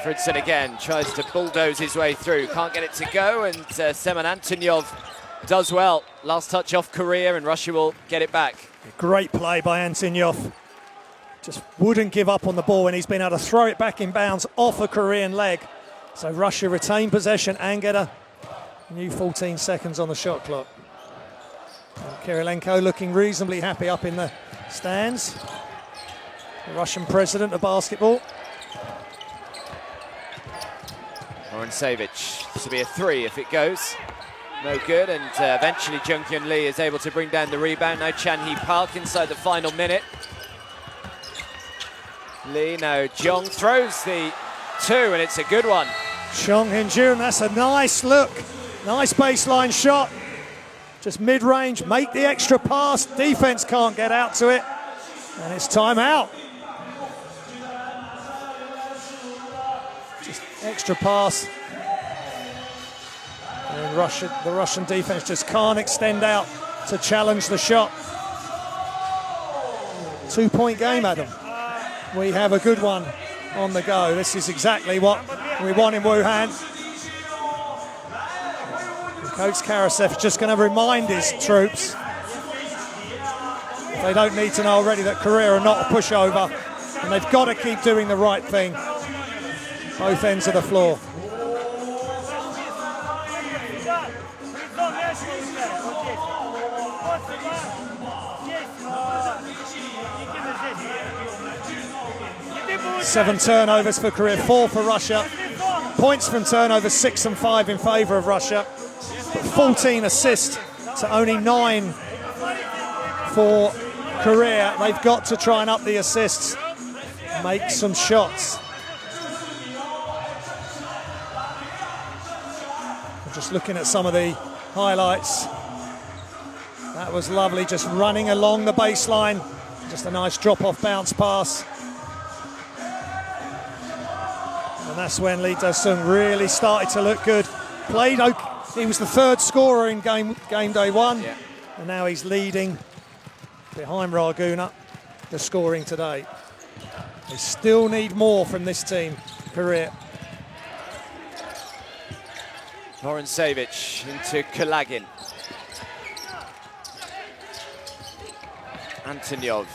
Fridson again tries to bulldoze his way through, can't get it to go, and Seman Antonyov does well. Last touch off Korea, and Russia will get it back. Great play by Antonyov. Just wouldn't give up on the ball, and he's been able to throw it back in bounds off a Korean leg. So Russia retain possession and get a new 14 seconds on the shot clock. And Kirilenko looking reasonably happy up in the stands. The Russian president of basketball. Vorontsevich, this will be a 3 if it goes. No good, and eventually Jung Hyun Lee is able to bring down the rebound. Now Chan-hee Park inside the final minute. Lee, now Jong throws the 2, and it's a good one. Chong Hyun-jun, that's a nice look. Nice baseline shot. Just mid-range, make the extra pass. Defense can't get out to it, and it's time out. Just extra pass. And the Russian defense just can't extend out to challenge the shot. 2-point game, Adam. We have a good one on the go. This is exactly what we want in Wuhan. Coach Karasev is just going to remind his troops, if they don't need to know already, that Korea are not a pushover, and they've got to keep doing the right thing, both ends of the floor. Seven turnovers for Korea, 4 for Russia. Points from turnovers, 6 and 5 in favour of Russia. 14 assists to only 9 for Korea. They've got to try and up the assists, make some shots. Just looking at some of the highlights. That was lovely, just running along the baseline. Just a nice drop-off bounce pass. And that's when Lee Dae-sung really started to look good. He was the third scorer in game day one. Yeah. And now he's leading behind Raguna, the scoring today. They still need more from this team, Korea. Vorontsevich into Kulagin. Antonyov.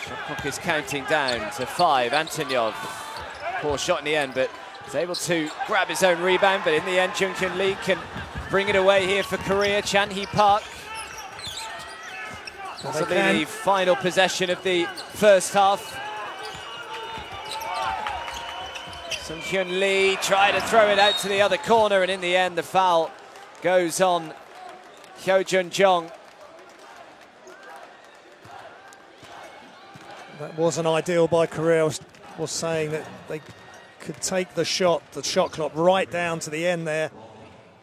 Shot clock is counting down to 5. Antonyov, poor shot in the end, but is able to grab his own rebound. But in the end, Jung Kyun Lee can bring it away here for Korea. Chan Hee Park. Possibly the final possession of the first half. Sung Kyun Lee tried to throw it out to the other corner, and in the end, the foul goes on Hyo Jun Jong. That wasn't ideal by Korea. I was saying that they could take the shot clock right down to the end there,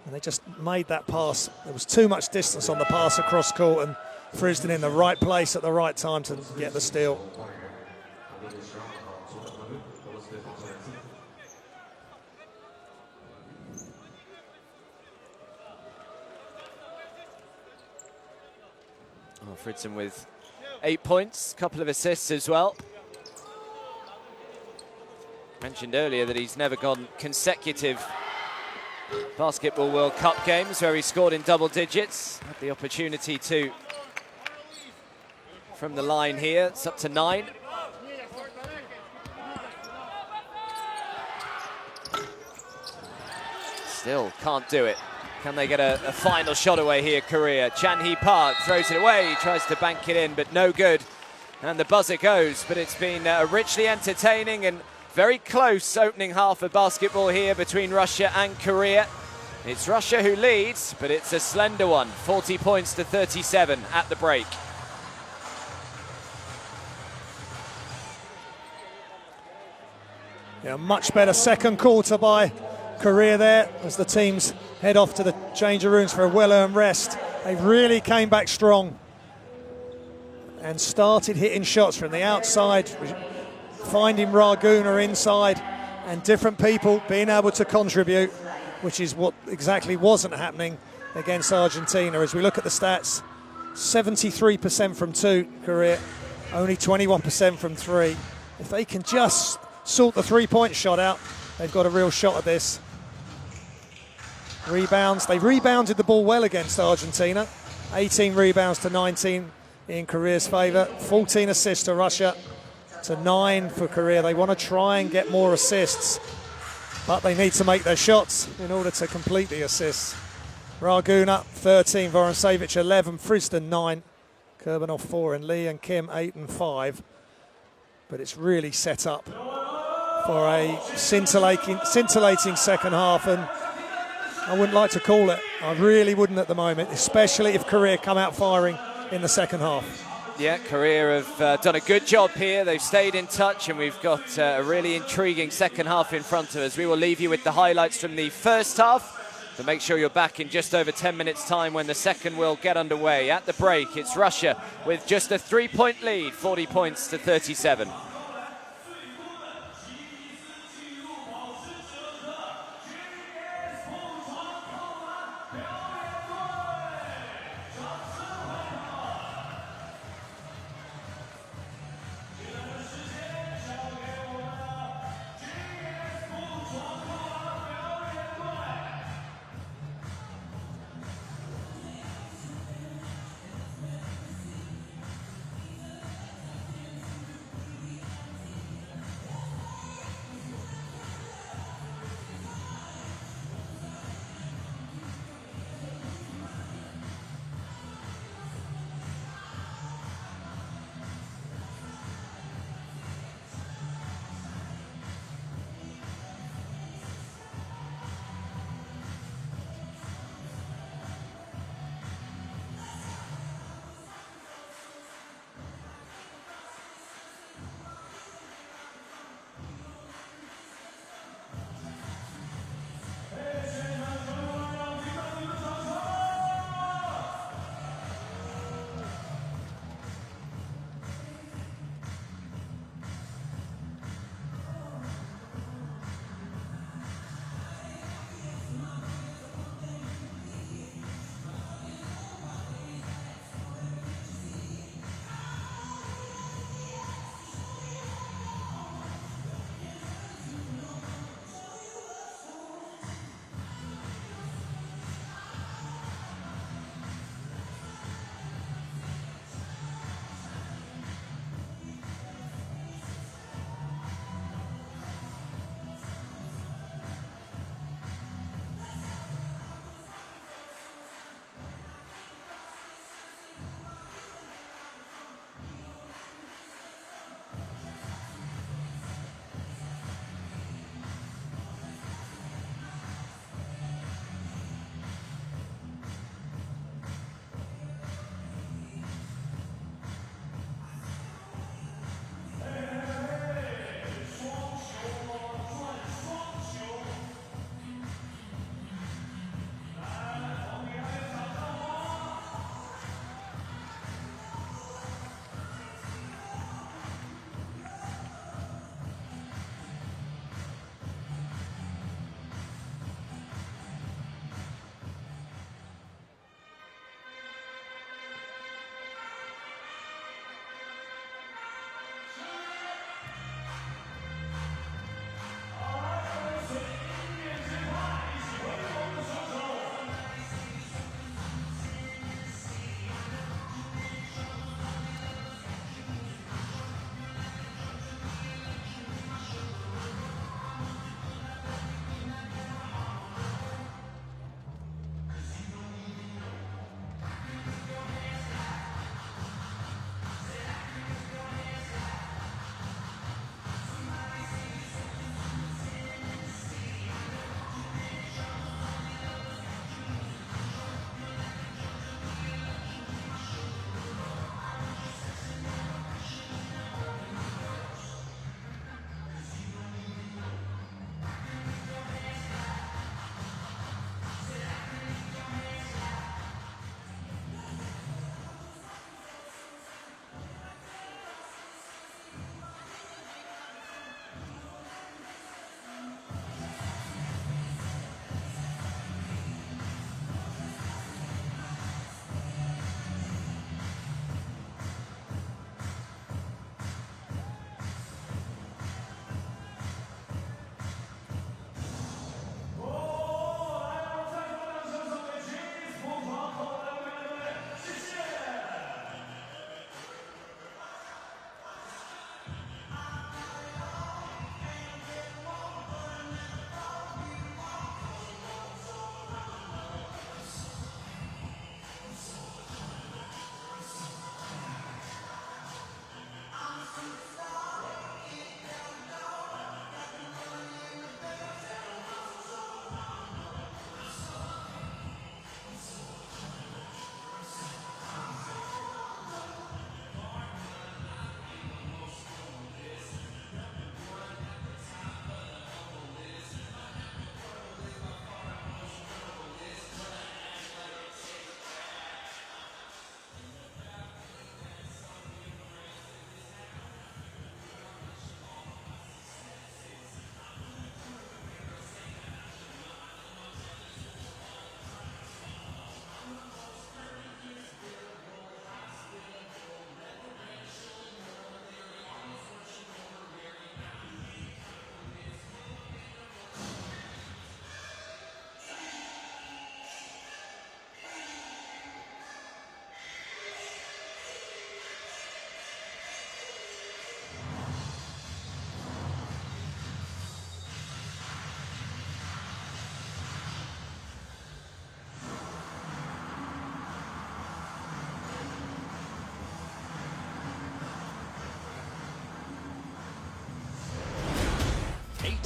and they just made that pass. There was too much distance on the pass across court, and Frisden in the right place at the right time to get the steal. Oh, Fridson with 8 points, a couple of assists as well. Mentioned earlier that he's never gone consecutive Basketball World Cup games where he scored in double digits. Had the opportunity to from the line here. It's up to 9. Still can't do it. Can they get a final shot away here, Korea? Chan Hee Park throws it away, he tries to bank it in, but no good. And the buzzer goes, but it's been a richly entertaining and very close opening half of basketball here between Russia and Korea. It's Russia who leads, but it's a slender one, 40 points to 37 at the break. Yeah, much better second quarter by Korea there as the teams head off to the changing rooms for a well-earned rest. They really came back strong and started hitting shots from the outside, finding Raguna inside, and different people being able to contribute, which is what exactly wasn't happening against Argentina. As we look at the stats, 73% from 2, Korea, only 21% from 3. If they can just sort the three-point shot out, they've got a real shot at this. Rebounds, they rebounded the ball well against Argentina. 18 rebounds to 19 in Korea's favour. 14 assists to Russia to 9 for Korea. They want to try and get more assists, but they need to make their shots in order to complete the assists. Raguna 13, Vorontsevich 11, Frisden 9, Kurbanov 4, and Lee and Kim 8 and 5. But it's really set up for a scintillating second half, and I wouldn't like to call it. I really wouldn't at the moment, especially if Korea come out firing in the second half. Yeah, Korea have done a good job here. They've stayed in touch, and we've got a really intriguing second half in front of us. We will leave you with the highlights from the first half, but make sure you're back in just over 10 minutes' time when the second will get underway. At the break, it's Russia with just a 3-point lead, 40 points to 37.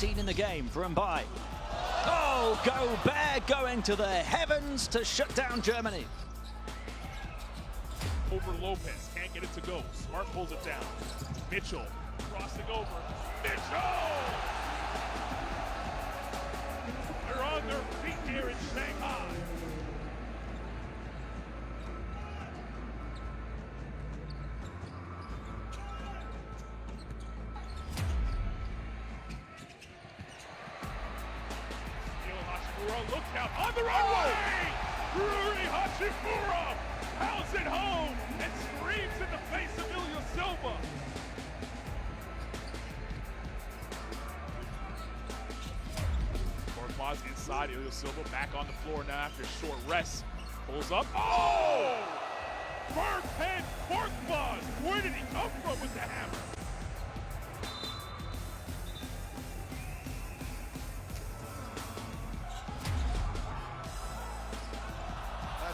18 in the game for Mbai. Oh, Gobert going to the heavens to shut down Germany. Over Lopez, can't get it to go. Smart pulls it down. Mitchell crossing over. Mitchell! They're on their feet here in Shanghai. Look out on the runway! Rui Hachimura pounds it home and screams in the face of Silva. Korkmaz inside, Silva back on the floor now after a short rest. Pulls up. Oh! Bird pen, Korkmaz! Where did he come from with the hammer?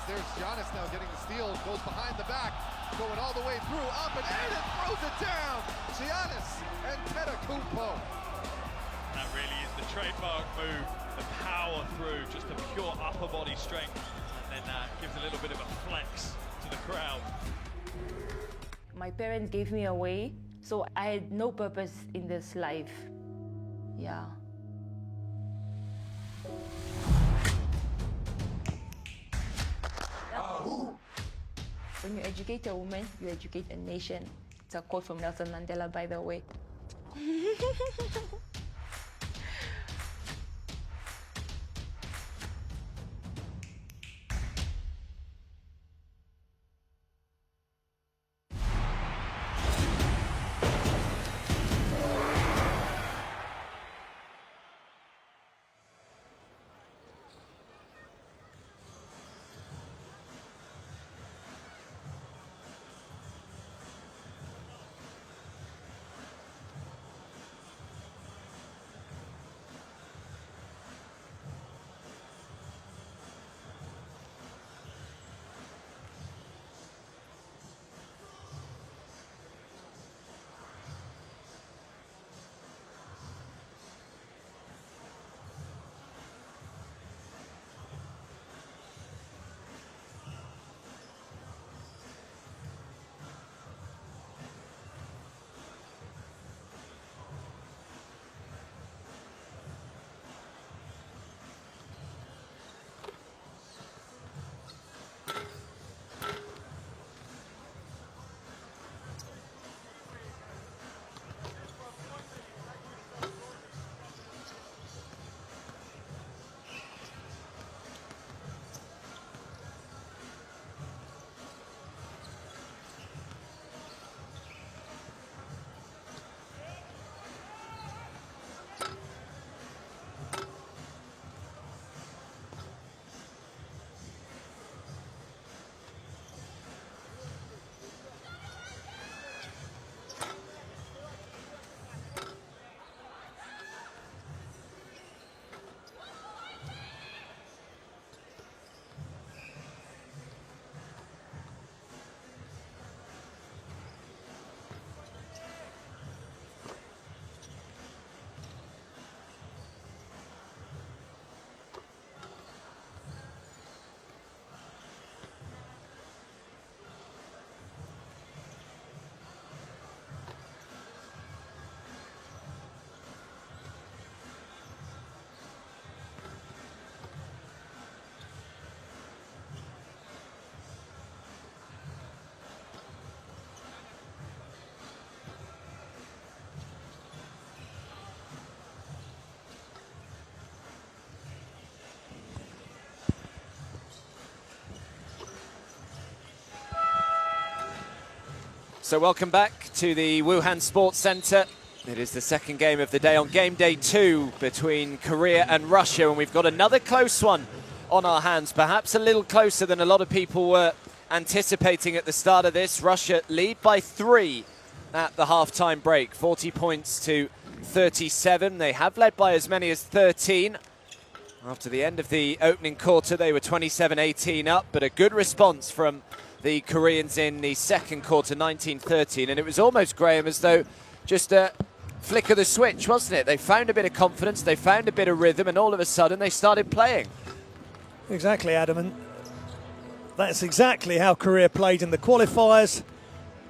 There's Giannis now getting the steal, goes behind the back, going all the way through, up and in, and throws it down. Giannis Antetokounmpo. That really is the trademark move, the power through, just a pure upper body strength, and then gives a little bit of a flex to the crowd. My parents gave me away, so I had no purpose in this life. Yeah. When you educate a woman, you educate a nation. It's a quote from Nelson Mandela, by the way. So welcome back to the Wuhan Sports Center. It is the second game of the day on game day 2 between Korea and Russia, and we've got another close one on our hands, perhaps a little closer than a lot of people were anticipating at the start of this. Russia lead by 3 at the half-time break, 40 points to 37. They have led by as many as 13. After the end of the opening quarter, they were 27-18 up, but a good response from the Koreans in the second quarter, 19-13. And it was almost, Graham, as though just flick of the switch, wasn't it? They found a bit of confidence, they found a bit of rhythm, and all of a sudden they started playing. Exactly, Adam, and that's exactly how Korea played in the qualifiers.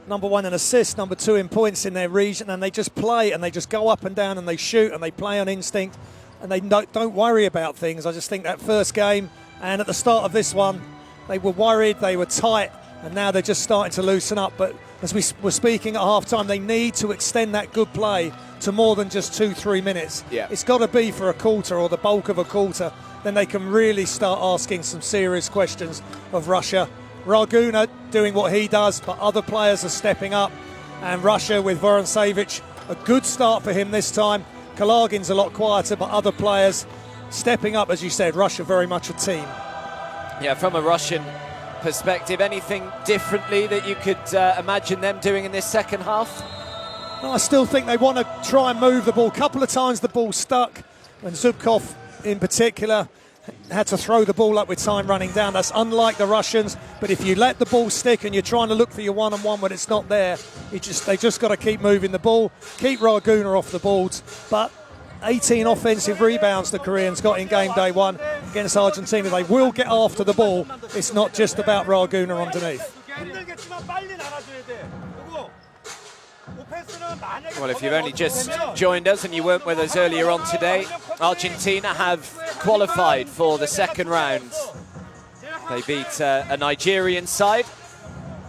Number 1 in assists, number 2 in points in their region, and they just play and they just go up and down and they shoot and they play on instinct and they don't worry about things. I just think that first game and at the start of this one, they were worried, they were tight, and now they're just starting to loosen up. But as we were speaking at half-time, they need to extend that good play to more than just 2-3 minutes. Yeah. It's got to be for a quarter or the bulk of a quarter. Then they can really start asking some serious questions of Russia. Raguna doing what he does, but other players are stepping up. And Russia with Vorontsevich, a good start for him this time. Kalagin's a lot quieter, but other players stepping up, as you said. Russia very much a team. Yeah, from a Russian perspective, anything differently that you could imagine them doing in this second half? No, I still think they want to try and move the ball. A couple of times the ball stuck, and Zubkov in particular had to throw the ball up with time running down. That's unlike the Russians, but if you let the ball stick and you're trying to look for your one-on-one when it's not there, they just got to keep moving the ball, keep Raguna off the boards. But 18 offensive rebounds the Koreans got in game day 1 against Argentina. They will get after the ball. It's not just about Raguna underneath. Well, if you've only just joined us and you weren't with us earlier on today, Argentina have qualified for the second round. They beat a Nigerian side.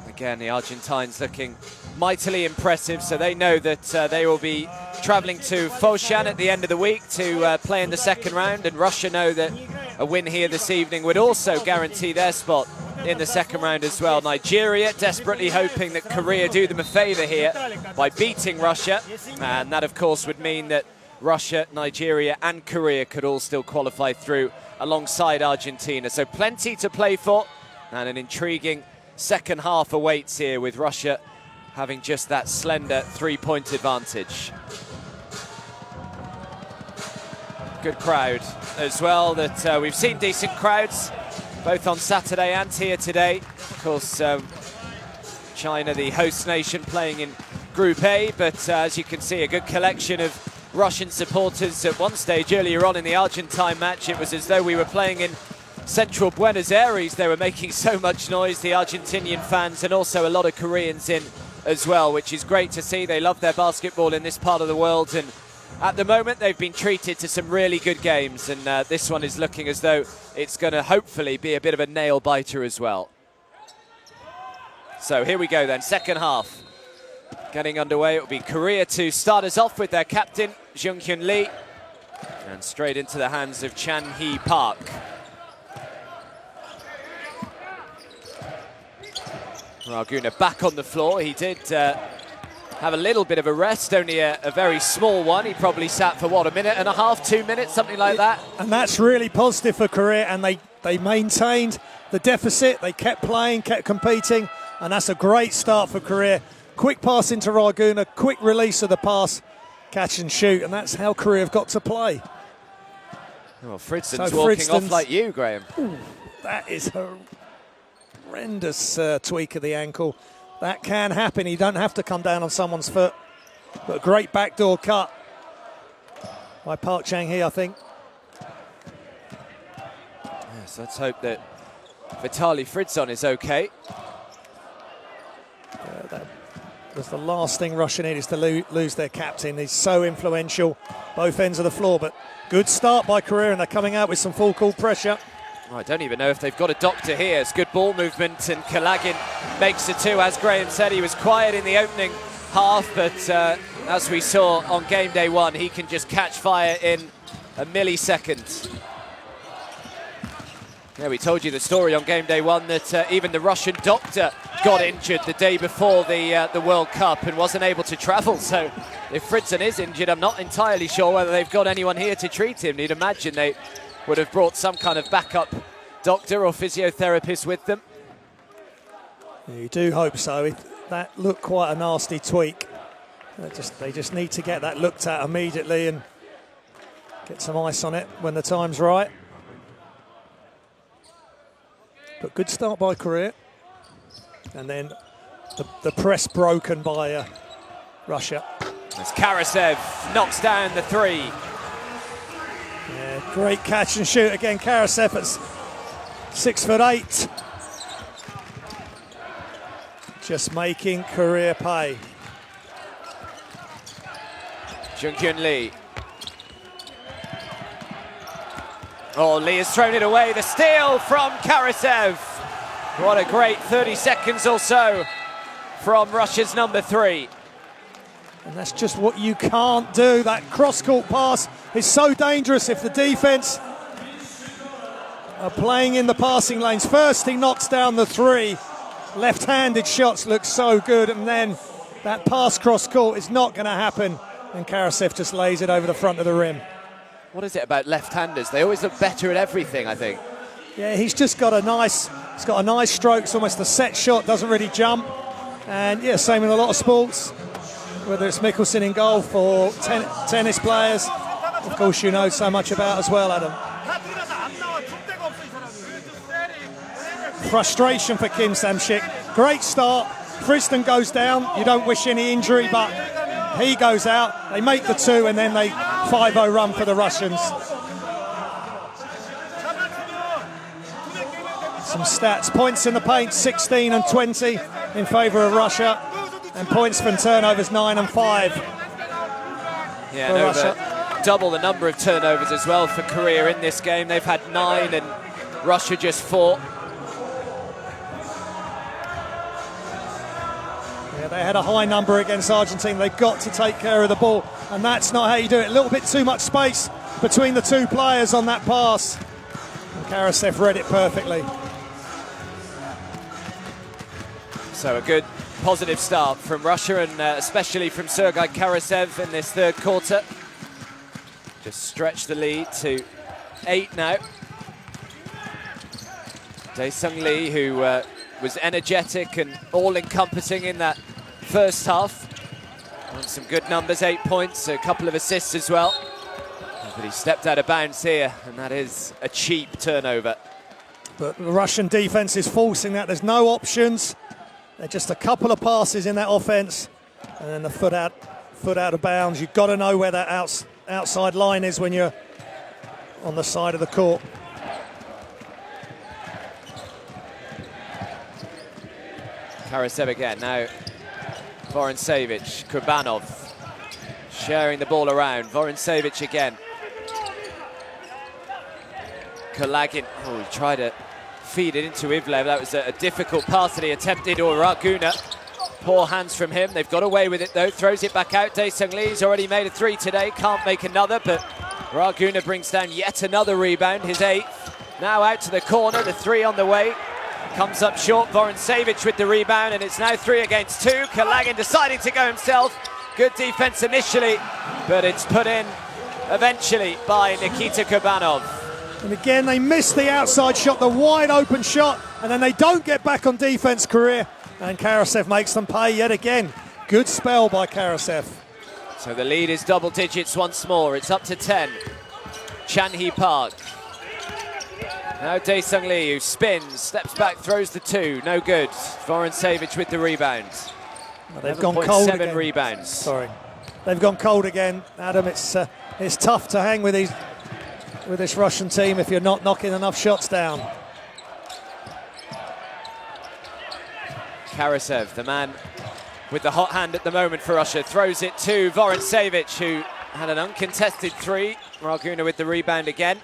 Again, the Argentines looking mightily impressive, so they know that they will be travelling to Foshan at the end of the week to play in the second round, and Russia know that a win here this evening would also guarantee their spot in the second round as well. Nigeria desperately hoping that Korea do them a favour here by beating Russia, and that of course would mean that Russia, Nigeria and Korea could all still qualify through alongside Argentina. So plenty to play for, and an intriguing second half awaits here with Russia having just that slender 3-point advantage. Good crowd as well. That we've seen decent crowds both on Saturday and here today. Of course, China, the host nation, playing in Group A, but as you can see, a good collection of Russian supporters. At one stage earlier on in the Argentine match, it was as though we were playing in central Buenos Aires. They were making so much noise, the Argentinian fans, and also a lot of Koreans in as well, which is great to see. They love their basketball in this part of the world, and at the moment they've been treated to some really good games, and this one is looking as though it's going to hopefully be a bit of a nail-biter as well. So here we go then, second half getting underway. It will be Korea to start us off with their captain, Jung-Hyun Lee, and straight into the hands of Chan-hee Park. Raguna back on the floor. He did have a little bit of a rest, only a very small one. He probably sat for, what, a minute and a half, 2 minutes, something like that. And that's really positive for Korea, and they maintained the deficit. They kept playing, kept competing, and that's a great start for Korea. Quick pass into Raguna, quick release of the pass, catch and shoot, and that's how Korea have got to play. Well, Fridson's walking off like you, Graham. Ooh, that is a horrendous tweak of the ankle. That can happen. You don't have to come down on someone's foot. But a great backdoor cut by Park Chang-hee, I think. Yes, let's hope that Vitaly Fridson is okay. That was the last thing Russia needed, is to lose their captain. He's so influential, both ends of the floor. But good start by Korea, and they're coming out with some full court pressure. I don't even know if they've got a doctor here. It's good ball movement, and Kalagin makes the two. As Graham said, he was quiet in the opening half, but as we saw on game day 1, he can just catch fire in a millisecond. Yeah, we told you the story on game day 1 that even the Russian doctor got injured the day before the World Cup and wasn't able to travel. So if Fridson is injured, I'm not entirely sure whether they've got anyone here to treat him. You'd imagine they would have brought some kind of backup doctor or physiotherapist with them. You do hope so. That looked quite a nasty tweak. They just need to get that looked at immediately and get some ice on it when the time's right. But good start by Korea. And then the press broken by Russia. As Karasev knocks down the three. Yeah, great catch and shoot again. Karasev at 6'8". Just making career pay. Jungkyun Lee. Oh, Lee has thrown it away. The steal from Karasev. What a great 30 seconds or so from Russia's number 3. And that's just what you can't do. That cross-court pass is so dangerous if the defense are playing in the passing lanes. First, he knocks down the 3. Left-handed shots look so good, and then that pass cross-court is not going to happen. And Karasev just lays it over the front of the rim. What is it about left-handers? They always look better at everything, I think. Yeah, he's just got a nice stroke. It's almost a set shot, doesn't really jump. And yeah, same in a lot of sports, whether it's Mikkelsen in golf or tennis players. Of course, you know so much about as well, Adam. Frustration for Kim Sam-shik. Great start. Friston goes down. You don't wish any injury, but he goes out. They make the 2, and then they 5-0 run for the Russians. Some stats. Points in the paint, 16 and 20 in favour of Russia. And points from turnovers, 9 and 5. Yeah, and over double the number of turnovers as well for Korea in this game. They've had 9 and Russia just 4. Yeah, they had a high number against Argentina. They've got to take care of the ball, and that's not how you do it. A little bit too much space between the 2 players on that pass. And Karasev read it perfectly. So a good positive start from Russia, and especially from Sergei Karasev in this third quarter. Just stretch the lead to 8 now. Dae-Sung Lee, who was energetic and all-encompassing in that first half. And some good numbers, 8 points, a couple of assists as well. But he stepped out of bounds here, and that is a cheap turnover. But the Russian defense is forcing that. There's no options. They're just a couple of passes in that offense, and then the foot out of bounds. You've got to know where that outside line is when you're on the side of the court. Karasev again, now Vorontsevich, Kurbanov sharing the ball around. Vorontsevich again. Kalagin, oh, he tried to feed it into Ivlev. That was a difficult pass that he attempted, or Raguna. Poor hands from him. They've got away with it though. Throws it back out. Dae-Sung Lee's already made a 3 today. Can't make another, but Raguna brings down yet another rebound, his 8th. Now out to the corner, the 3 on the way. Comes up short. Vorontsevich with the rebound, and it's now 3 against 2. Kalagin deciding to go himself. Good defense initially, but it's put in eventually by Nikita Kurbanov. And again, they miss the outside shot, the wide open shot, and then they don't get back on defense, Korea. And Karasev makes them pay yet again. Good spell by Karasev. So the lead is double digits once more. It's up to 10. Chan-hee Park. Now Dae-Sung Lee, who spins, steps back, throws the 2. No good. Vorontsevich with the rebound. Well, they've gone cold again. 7 rebounds. Sorry. They've gone cold again, Adam. It's tough to hang with this Russian team if you're not knocking enough shots down. Karasev, the man with the hot hand at the moment for Russia, throws it to Vorontsevich, who had an uncontested 3. Raguna with the rebound again.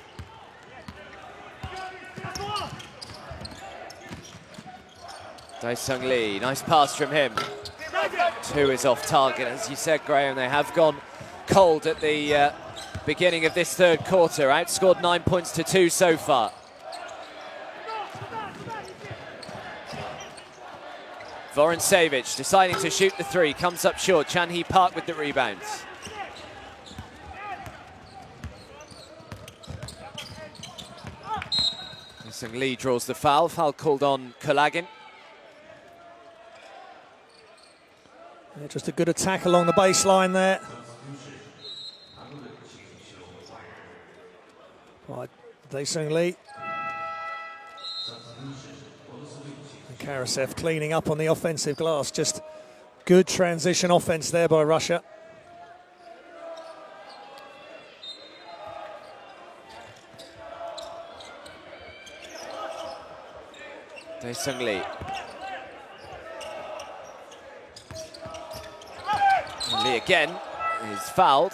Dae-Sung Lee, nice pass from him. 2 is off target. As you said, Graham, they have gone cold at the beginning of this third quarter. Outscored 9 points to 2 so far. Vorontsevich deciding to shoot the 3, comes up short. Chan-hee Park with the rebounds. Dae-Sung Lee draws the foul. Foul called on Kalagin. Yeah, just a good attack along the baseline there. Right, Dae-Sung Lee. And Karasev cleaning up on the offensive glass. Just good transition offense there by Russia. Dae-Sung Lee. Lee again is fouled.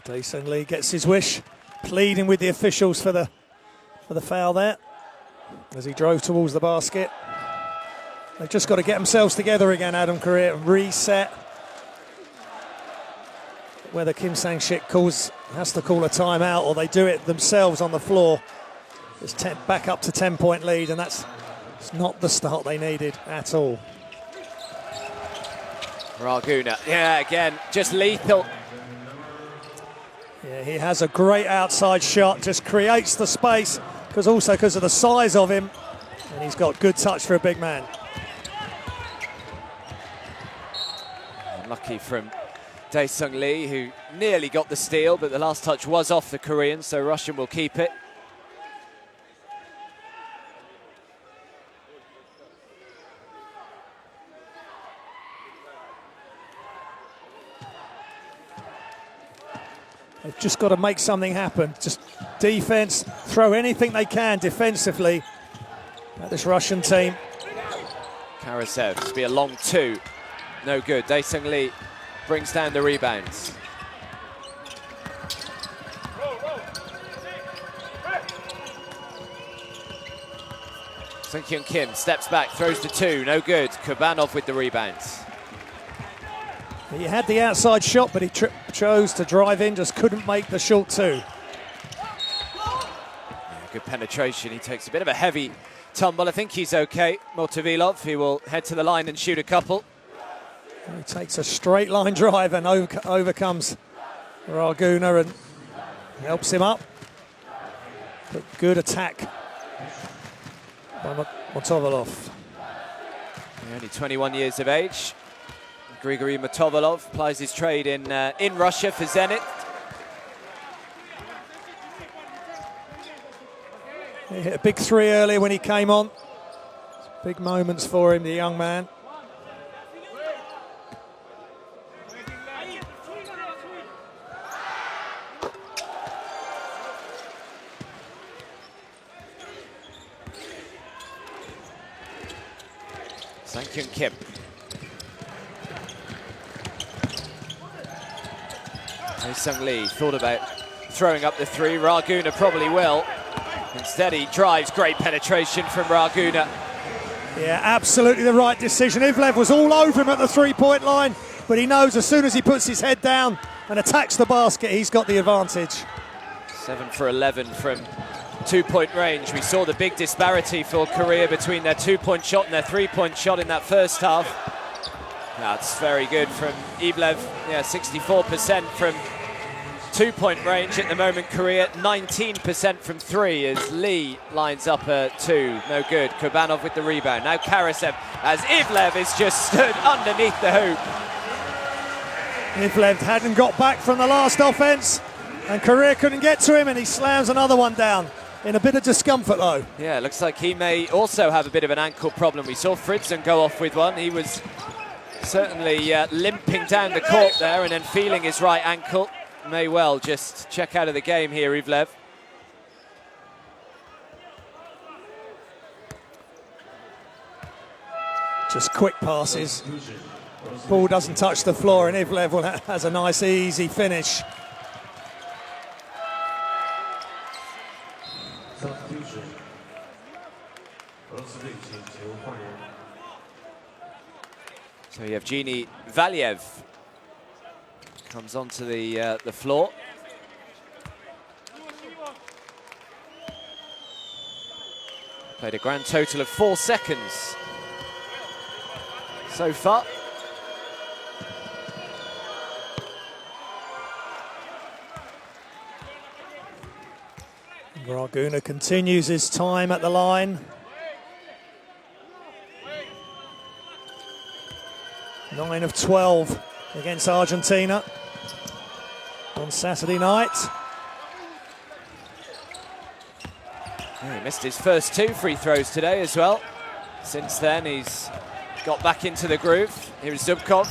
Dae-Sung Lee gets his wish, pleading with the officials for the foul there as he drove towards the basket. They've just got to get themselves together again, Adam Korea, and reset. Whether Kim Sang-sik has to call a timeout or they do it themselves on the floor. It's back up to 10-point lead, and it's not the start they needed at all. Raguna, yeah, again, just lethal. Yeah, he has a great outside shot, just creates the space, because of the size of him, and he's got good touch for a big man. Lucky from Dae-Sung Lee, who nearly got the steal, but the last touch was off the Korean, so Russian will keep it. They've just got to make something happen. Just defense, throw anything they can defensively at this Russian team. Karasev, this will be a long two. No good. Dae-Sung Lee brings down the rebounds. Sung-Kyun Kim steps back, throws the two. No good. Kurbanov with the rebounds. He had the outside shot, but he chose to drive in, just couldn't make the short two. Yeah, good penetration. He takes a bit of a heavy tumble. I think he's okay. Motovilov, he will head to the line and shoot a couple. He takes a straight line drive and overcomes Raguna and helps him up. But good attack by Motovilov. Only 21 years of age. Grigory Motovilov plies his trade in Russia for Zenit. He hit a big three earlier when he came on. Big moments for him, the young man. Sung-Kyun Kim. Dae-Sung Lee thought about throwing up the three. Raguna probably will. Instead he drives. Great penetration from Raguna. Yeah, absolutely the right decision. Ivlev was all over him at the three-point line, but he knows as soon as he puts his head down and attacks the basket, he's got the advantage. 7 for 11 from two-point range. We saw the big disparity for Korea between their two-point shot and their three-point shot in that first half. That's very good from Ivlev. Yeah, 64% from two-point range at the moment. Korea 19% from three as Lee lines up a two. No good. Kurbanov with the rebound. Now Karasev as Ivlev is just stood underneath the hoop. Ivlev hadn't got back from the last offense, and Korea couldn't get to him, and he slams another one down. In a bit of discomfort though. Yeah, it looks like he may also have a bit of an ankle problem. We saw Fritzen go off with one. He was certainly limping down the court there and then feeling his right ankle. May well just check out of the game here, Ivlev. Just quick passes. Ball doesn't touch the floor, and Ivlev has a nice easy finish. So Yevgeny Valiev comes onto the floor. Played a grand total of 4 seconds so far. Raguna continues his time at the line. 9 of 12 against Argentina on Saturday night. Yeah, he missed his first 2 free throws today as well. Since then, he's got back into the groove. Here's Zubkov.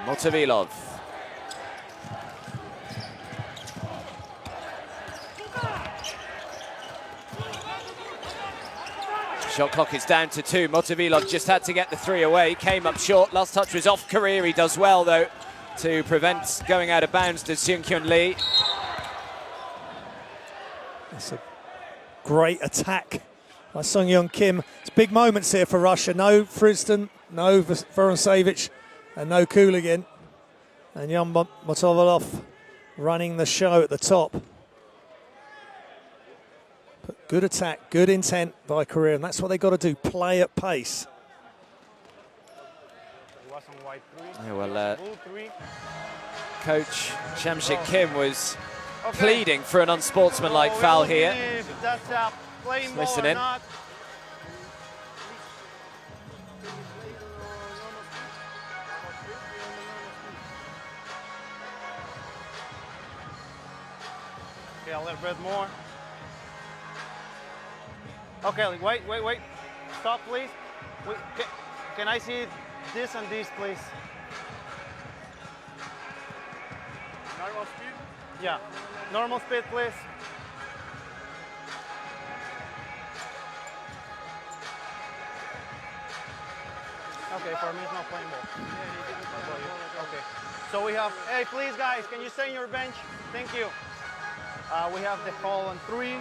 Motovilov. Shot clock is down to 2. Motovilov just had to get the 3 away. Came up short. Last touch was off Korea. He does well, though, to prevent going out of bounds to Seung-Kyun Lee. It's a great attack by Sung-Hyun Kim. It's big moments here for Russia. No Friston, no Vorontsevich, and no Kuligin. And Jan Motovilov running the show at the top. But good attack, good intent by Korea, and that's what they've got to do, play at pace. Yeah, well, Coach Shamshik Kim was pleading for an unsportsmanlike foul here. Just listen in. Okay, a little bit more. Okay, wait. Stop, please. Wait, can I see this and this, please? Normal speed? Yeah. Normal speed, please. Okay, for me it's not playing ball. Okay. So we have, hey, please guys, can you stay on your bench? Thank you. We have the call on 3,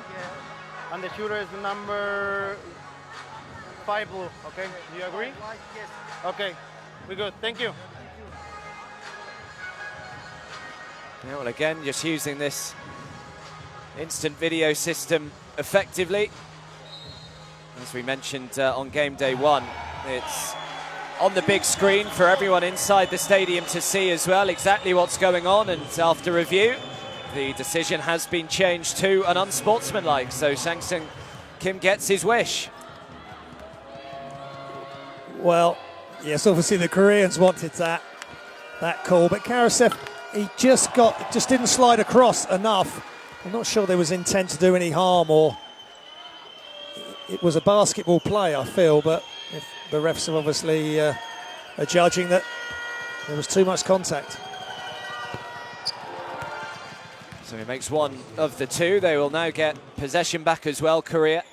and the shooter is the number 5 blue, okay? Do you agree? Yes. Okay, we're good, thank you. Yeah, well, again, just using this instant video system effectively. As we mentioned on game day 1, it's on the big screen for everyone inside the stadium to see as well exactly what's going on, and after review, the decision has been changed to an unsportsmanlike, so Sang-Sung Kim gets his wish. Well, yes, obviously the Koreans wanted that call, but Karasev, he just didn't slide across enough. I'm not sure there was intent to do any harm, or it was a basketball play, I feel, but if the refs are obviously are judging that there was too much contact. So he makes one of the 2. They will now get possession back as well, Korea.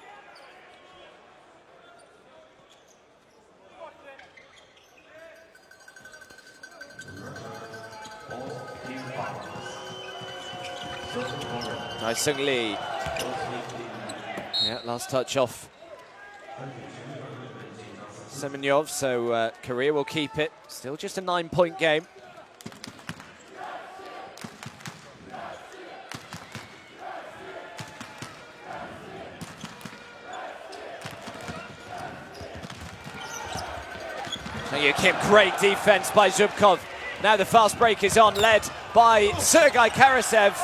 Nice Sung Lee. Yeah, last touch off Semenyov, so Korea will keep it. Still just a 9-point game. Kim, great defense by Zubkov. Now the fast break is on, led by Sergei Karasev,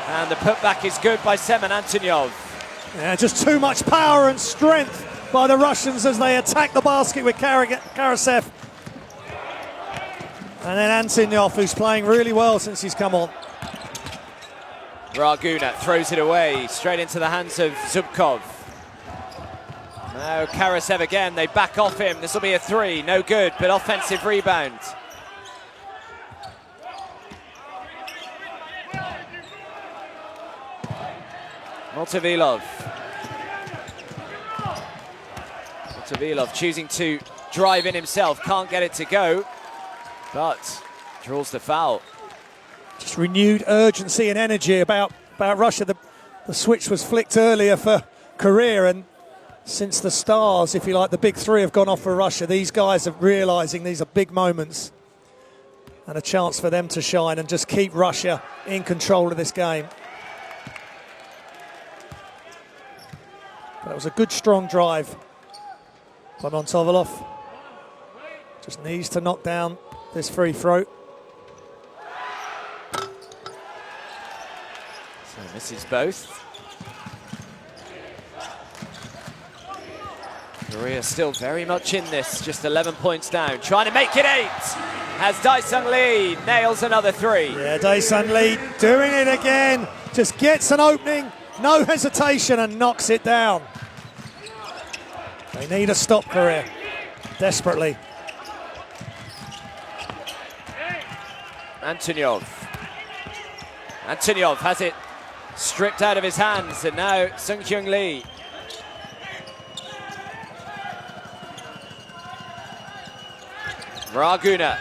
and the putback is good by Semen Antonyov. Yeah, just too much power and strength by the Russians as they attack the basket with Karasev. And then Antonyov, who's playing really well since he's come on. Raguna throws it away, straight into the hands of Zubkov. Now Karasev again, they back off him. This will be a 3, no good, but offensive rebound. Motovilov choosing to drive in himself, can't get it to go, but draws the foul. Just renewed urgency and energy about Russia. The switch was flicked earlier for Korea, and since the stars, if you like, the big 3 have gone off for Russia, these guys are realising these are big moments and a chance for them to shine and just keep Russia in control of this game. But it was a good, strong drive by Motovilov. Just needs to knock down this free throw. So misses both. Korea still very much in this, just 11 points down. Trying to make it 8 as Dae-Sung Lee nails another 3. Yeah, Dae-Sung Lee doing it again. Just gets an opening, no hesitation, and knocks it down. They need a stop, Korea, desperately. Antonyov has it stripped out of his hands, and now Seung-Kyun Lee. Raguna.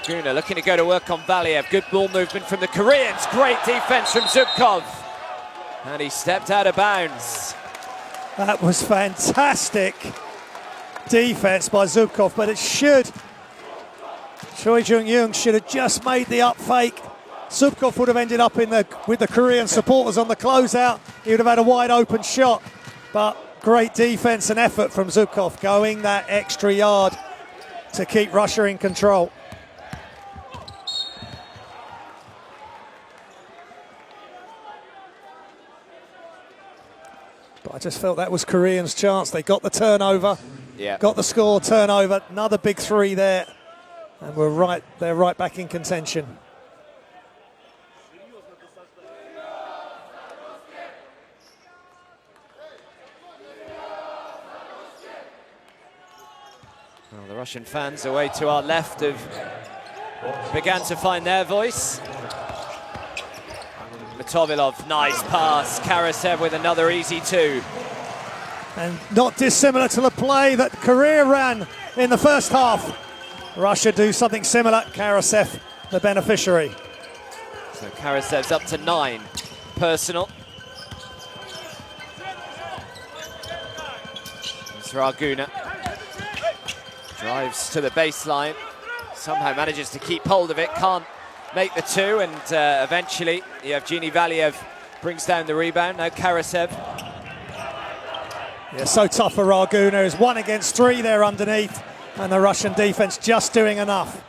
Guna looking to go to work on Valiev. Good ball movement from the Koreans. Great defense from Zubkov. And he stepped out of bounds. That was fantastic defense by Zubkov, but it should. Choi Jung-young should have just made the up fake. Zubkov would have ended up with the Korean supporters on the closeout. He would have had a wide open shot, but great defense and effort from Zubkov, going that extra yard to keep Russia in control. But I just felt that was Koreans' chance. They got the turnover, got the score, turnover, another big three there, and they're right back in contention. Well, the Russian fans away to our left have began to find their voice. Matovilov, nice pass. Karasev with another easy two. And not dissimilar to the play that Korea ran in the first half. Russia do something similar. Karasev, the beneficiary. So Karasev's up to 9 personal. It's Raguna. Drives to the baseline. Somehow manages to keep hold of it. Can't make the two, and eventually Evgeny Valiev brings down the rebound. Now Karasev. Yeah, so tough for Raguna. There's 1 against 3 there underneath, and the Russian defense just doing enough.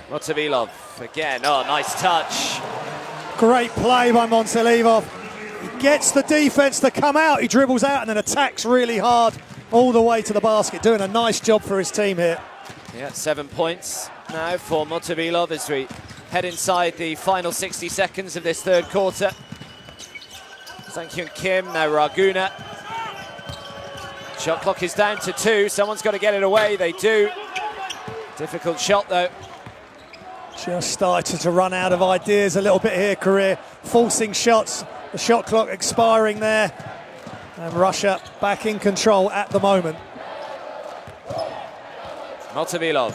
Motovilov again. Oh, nice touch. Great play by Montsilivov. He gets the defense to come out. He dribbles out and then attacks really hard all the way to the basket. Doing a nice job for his team here. Yeah, 7 points now for Motovilov as we head inside the final 60 seconds of this third quarter. Sang-Hyun Kim, now Raguna. Shot clock is down to 2. Someone's got to get it away. They do. Difficult shot though. Just started to run out of ideas a little bit here, Korea. Forcing shots. The shot clock expiring there. And Russia back in control at the moment. Motovilov.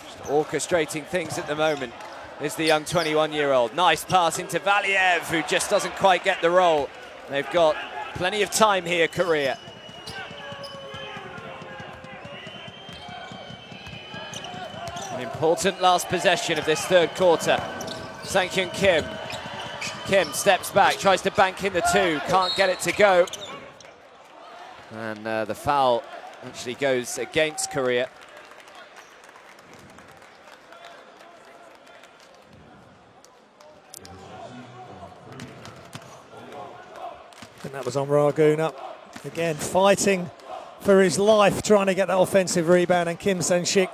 Just orchestrating things at the moment is the young 21-year-old. Nice pass into Valiev, who just doesn't quite get the roll. They've got plenty of time here, Korea. An important last possession of this third quarter. Sang-Hyun Kim. Kim steps back, tries to bank in the 2, can't get it to go. And the foul actually goes against Korea. And that was on Raguna. Again, fighting for his life, trying to get that offensive rebound. And Kim Sang-Shik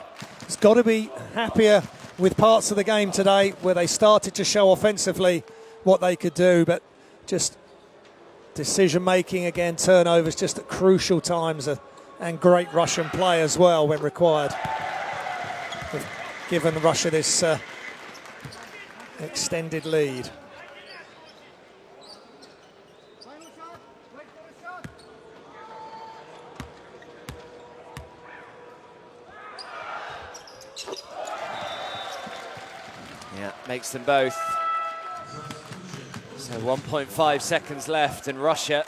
has got to be happier with parts of the game today where they started to show offensively what they could do, but just decision-making again, turnovers just at crucial times, and great Russian play as well when required. They've given Russia this extended lead. Yeah, makes them both. So 1.5 seconds left, and Russia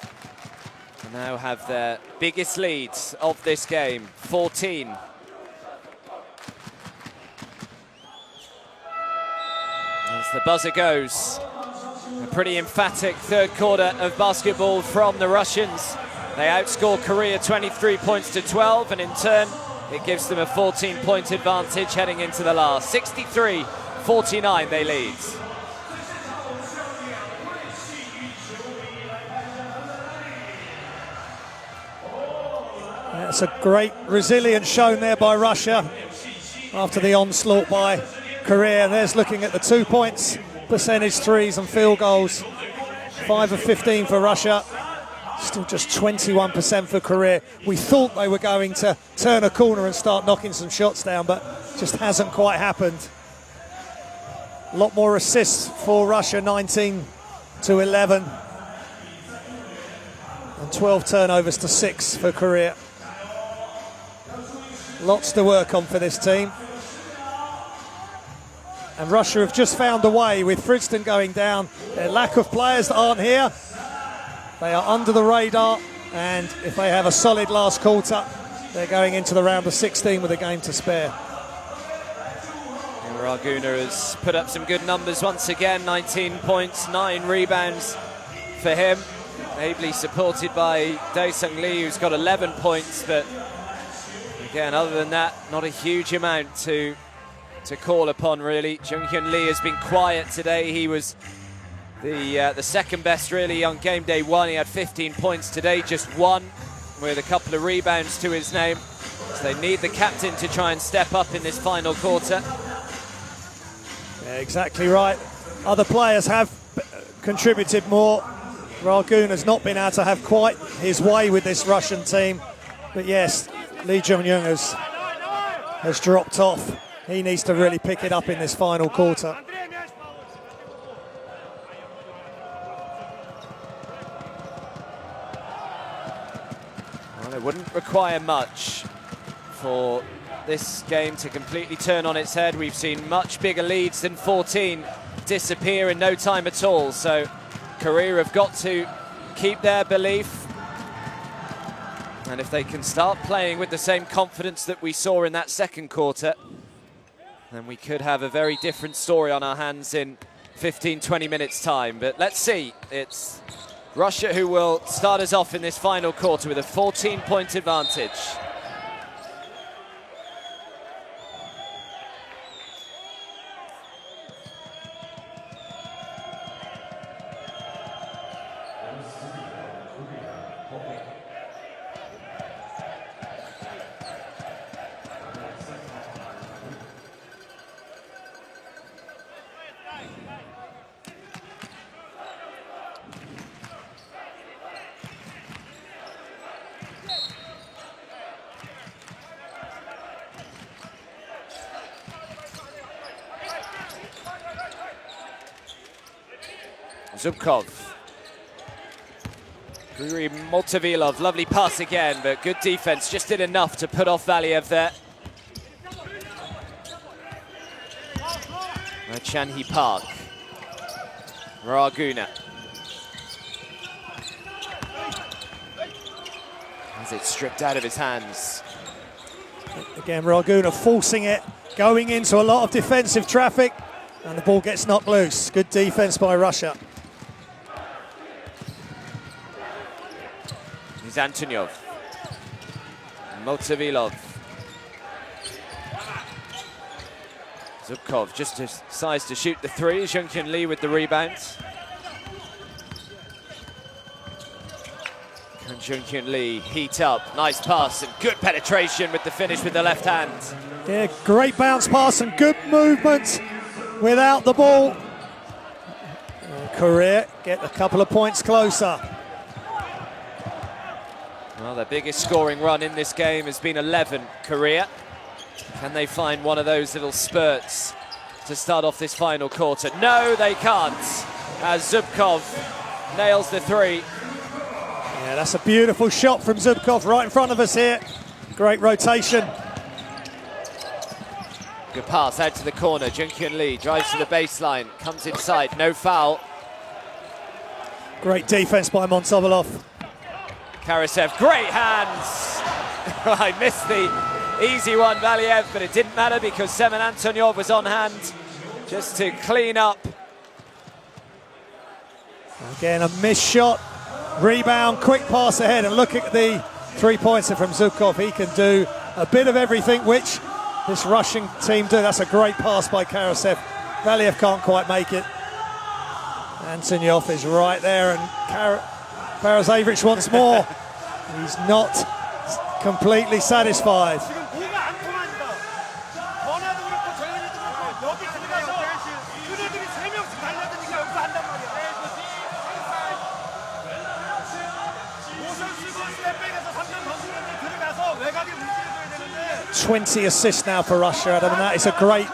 now have their biggest leads of this game, 14. As the buzzer goes, a pretty emphatic third quarter of basketball from the Russians. They outscore Korea 23 points to 12, and in turn, it gives them a 14-point advantage heading into the last. 63-49 they lead. That's a great resilience shown there by Russia after the onslaught by Korea. There's looking at the 2 points, percentage threes and field goals. 5 of 15 for Russia. Still just 21% for Korea. We thought they were going to turn a corner and start knocking some shots down, but just hasn't quite happened. A lot more assists for Russia, 19 to 11. And 12 turnovers to 6 for Korea. Lots to work on for this team. And Russia have just found a way with Friston going down. Their lack of players that aren't here. They are under the radar. And if they have a solid last quarter, they're going into the round of 16 with a game to spare. Raguna has put up some good numbers once again. 19 points, 9 rebounds for him. Ably supported by Dae-Sung Lee, who's got 11 points. But again, other than that, not a huge amount to call upon, really. Jung-Hyun Lee has been quiet today. He was the second best, really, on game day 1. He had 15 points today, just 1, with a couple of rebounds to his name. So they need the captain to try and step up in this final quarter. Yeah, exactly right. Other players have contributed more. Ragun has not been able to have quite his way with this Russian team. But yes, Lee Jung-Hyun has dropped off. He needs to really pick it up in this final quarter. Well, it wouldn't require much for this game to completely turn on its head. We've seen much bigger leads than 14 disappear in no time at all. So Korea have got to keep their belief. And if they can start playing with the same confidence that we saw in that second quarter, then we could have a very different story on our hands in 15-20 minutes time. But let's see. It's Russia who will start us off in this final quarter with a 14-point advantage. Zubkov. Grigori Moltovilov, lovely pass again, but good defense, just did enough to put off Valiev there. Chanhee Park. Raguna. As it's stripped out of his hands. Again, Raguna forcing it, going into a lot of defensive traffic, and the ball gets knocked loose. Good defense by Russia. Antonyov, Moltovilov, Zubkov just decides to shoot the three. Jung-Hyun Lee with the rebound. Can Jung-Hyun Lee heat up? Nice pass and good penetration with the finish with the left hand. Yeah, great bounce pass and good movement without the ball. And Korea get a couple of points closer. Well, their biggest scoring run in this game has been 11, Korea. Can they find one of those little spurts to start off this final quarter? No, they can't, as Zubkov nails the three. Yeah, that's a beautiful shot from Zubkov right in front of us here. Great rotation. Good pass out to the corner. Jung-Hyun Lee drives to the baseline, comes inside, no foul. Great defense by Montovilov. Karasev, great hands. I missed the easy one, Valiev, but it didn't matter because Semen Antonyov was on hand just to clean up. Again, a missed shot, rebound, quick pass ahead, and look at the three-pointer from Zubkov. He can do a bit of everything, which this Russian team do. That's a great pass by Karasev. Valiev can't quite make it. Antonyov is right there, and Parasavich wants more. He's not completely satisfied. ...20 assists now for Russia, Adam, and that is a great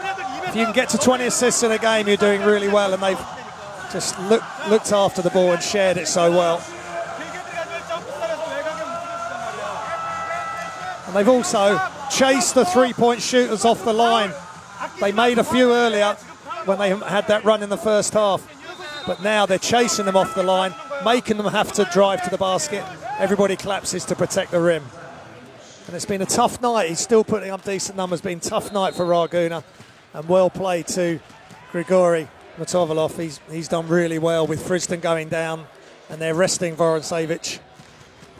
if you can get to 20 assists in a game, you're doing really well, and they've just looked after the ball and shared it so well. And they've also chased the three-point shooters off the line. They made a few earlier when they had that run in the first half, but now they're chasing them off the line, making them have to drive to the basket. Everybody collapses to protect the rim. And it's been a tough night. He's still putting up decent numbers. Been a tough night for Raguna, and well played to Grigori Motovalov. He's done really well with Friston going down, and they're resting Vorontsevich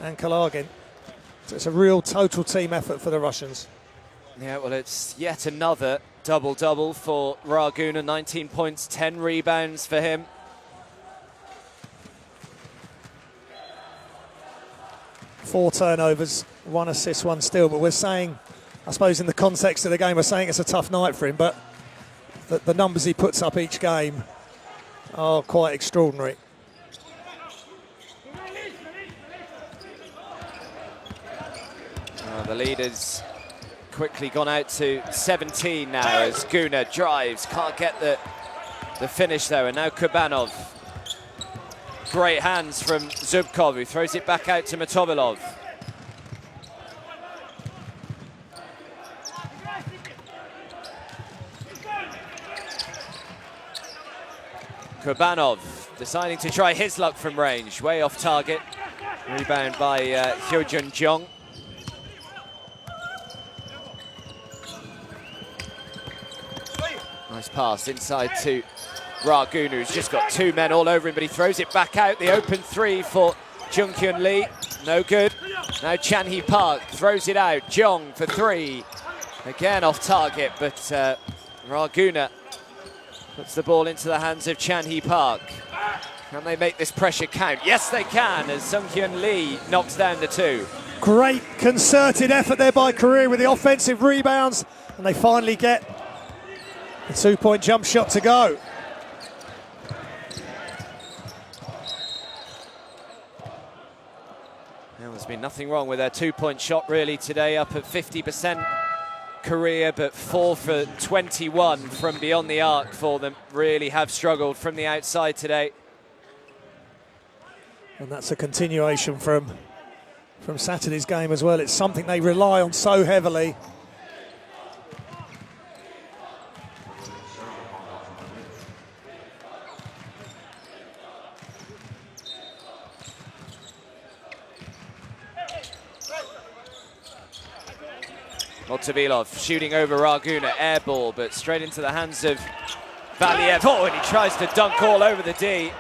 and Kalagin. So it's a real total team effort for the Russians. Yeah, well, it's yet another double-double for Raguna. 19 points, 10 rebounds for him. Four turnovers, 1 assist, 1 steal. But we're saying, I suppose in the context of the game, we're saying it's a tough night for him. But the numbers he puts up each game are quite extraordinary. The lead has quickly gone out to 17 now as Guna drives, can't get the finish though, and now Kubanov. Great hands from Zubkov, who throws it back out to Motovilov. Kubanov deciding to try his luck from range, way off target. Rebound by Hyojun Jeong. Nice pass inside to Raguna, who's just got 2 men all over him, but he throws it back out. The open 3 for Jungkyun Lee, no good. Now Chan Hee Park throws it out. Jeong for 3, again off target, but Raguna puts the ball into the hands of Chan Hee Park. Can they make this pressure count? Yes, they can, as Sungkyun Lee knocks down the 2. Great concerted effort there by Korea with the offensive rebounds, and they finally get the 2-point jump shot to go. There's been nothing wrong with their 2-point shot really today, up at 50% Korea, but 4 for 21 from beyond the arc for them. Really have struggled from the outside today. And that's a continuation from Saturday's game as well. It's something they rely on so heavily. Motovilov shooting over Raguna, air ball, but straight into the hands of Valiev. Oh, and he tries to dunk all over the D.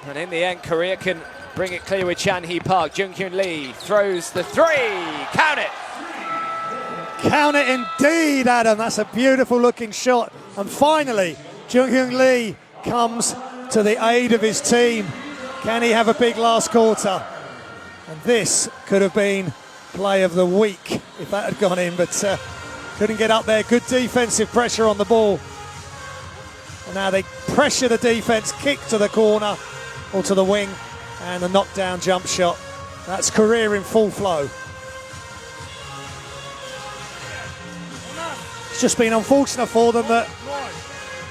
And in the end, Korea can bring it clear with Chan Hee Park. Jungkyun Lee throws the 3. Count it! Count it indeed, Adam. That's a beautiful looking shot. And finally, Jungkyun Lee comes to the aid of his team. Can he have a big last quarter? And this could have been play of the week if that had gone in, but couldn't get up there. Good defensive pressure on the ball. And now they pressure the defense, kick to the corner or to the wing, and a knockdown jump shot. That's Korea in full flow. It's just been unfortunate for them that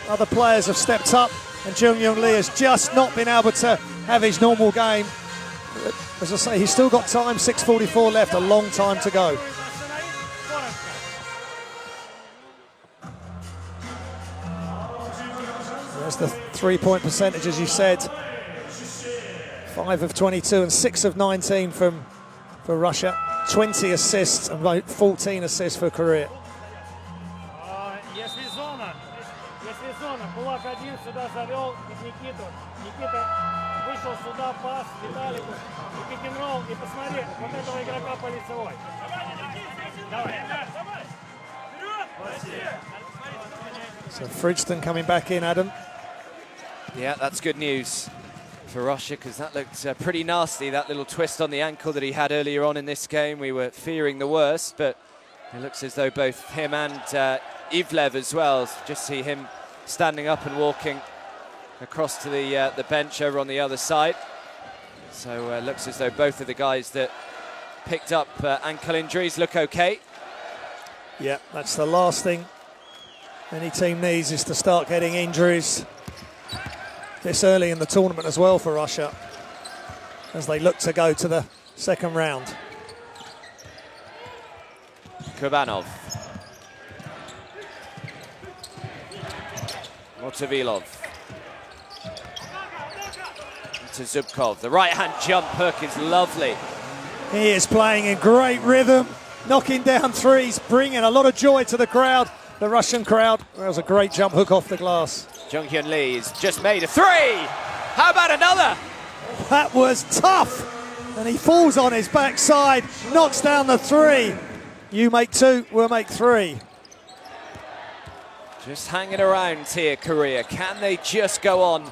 other players have stepped up, and Jungkyun Lee has just not been able to have his normal game. As I say, he's still got time, 6:44 left, a long time to go. There's the 3-point percentage, as you said. 5 of 22 and 6 of 19 for Russia. 20 assists and about 14 assists for Korea. Вышел сюда, пас Виталику, и пик-н-ролл, и посмотри, вот этого игрока по лицевой. Давай. So Fridson coming back in, Adam. Yeah, that's good news for Russia, because that looked pretty nasty, that little twist on the ankle that he had earlier on in this game. We were fearing the worst, but it looks as though both him and Ivlev as well, just see him standing up and walking across to the bench over on the other side. So it looks as though both of the guys that picked up ankle injuries look okay. Yeah, that's the last thing any team needs is to start getting injuries this early in the tournament as well for Russia, as they look to go to the second round. Kurbanov. Motovilov. To Zubkov. The right-hand jump hook is lovely. He is playing in great rhythm, knocking down threes, bringing a lot of joy to the crowd, the Russian crowd. That was a great jump hook off the glass. Jung-Hyun Lee has just made a three. How about another? That was tough. And he falls on his backside, knocks down the three. You make two, we'll make three. Just hanging around here, Korea. Can they just go on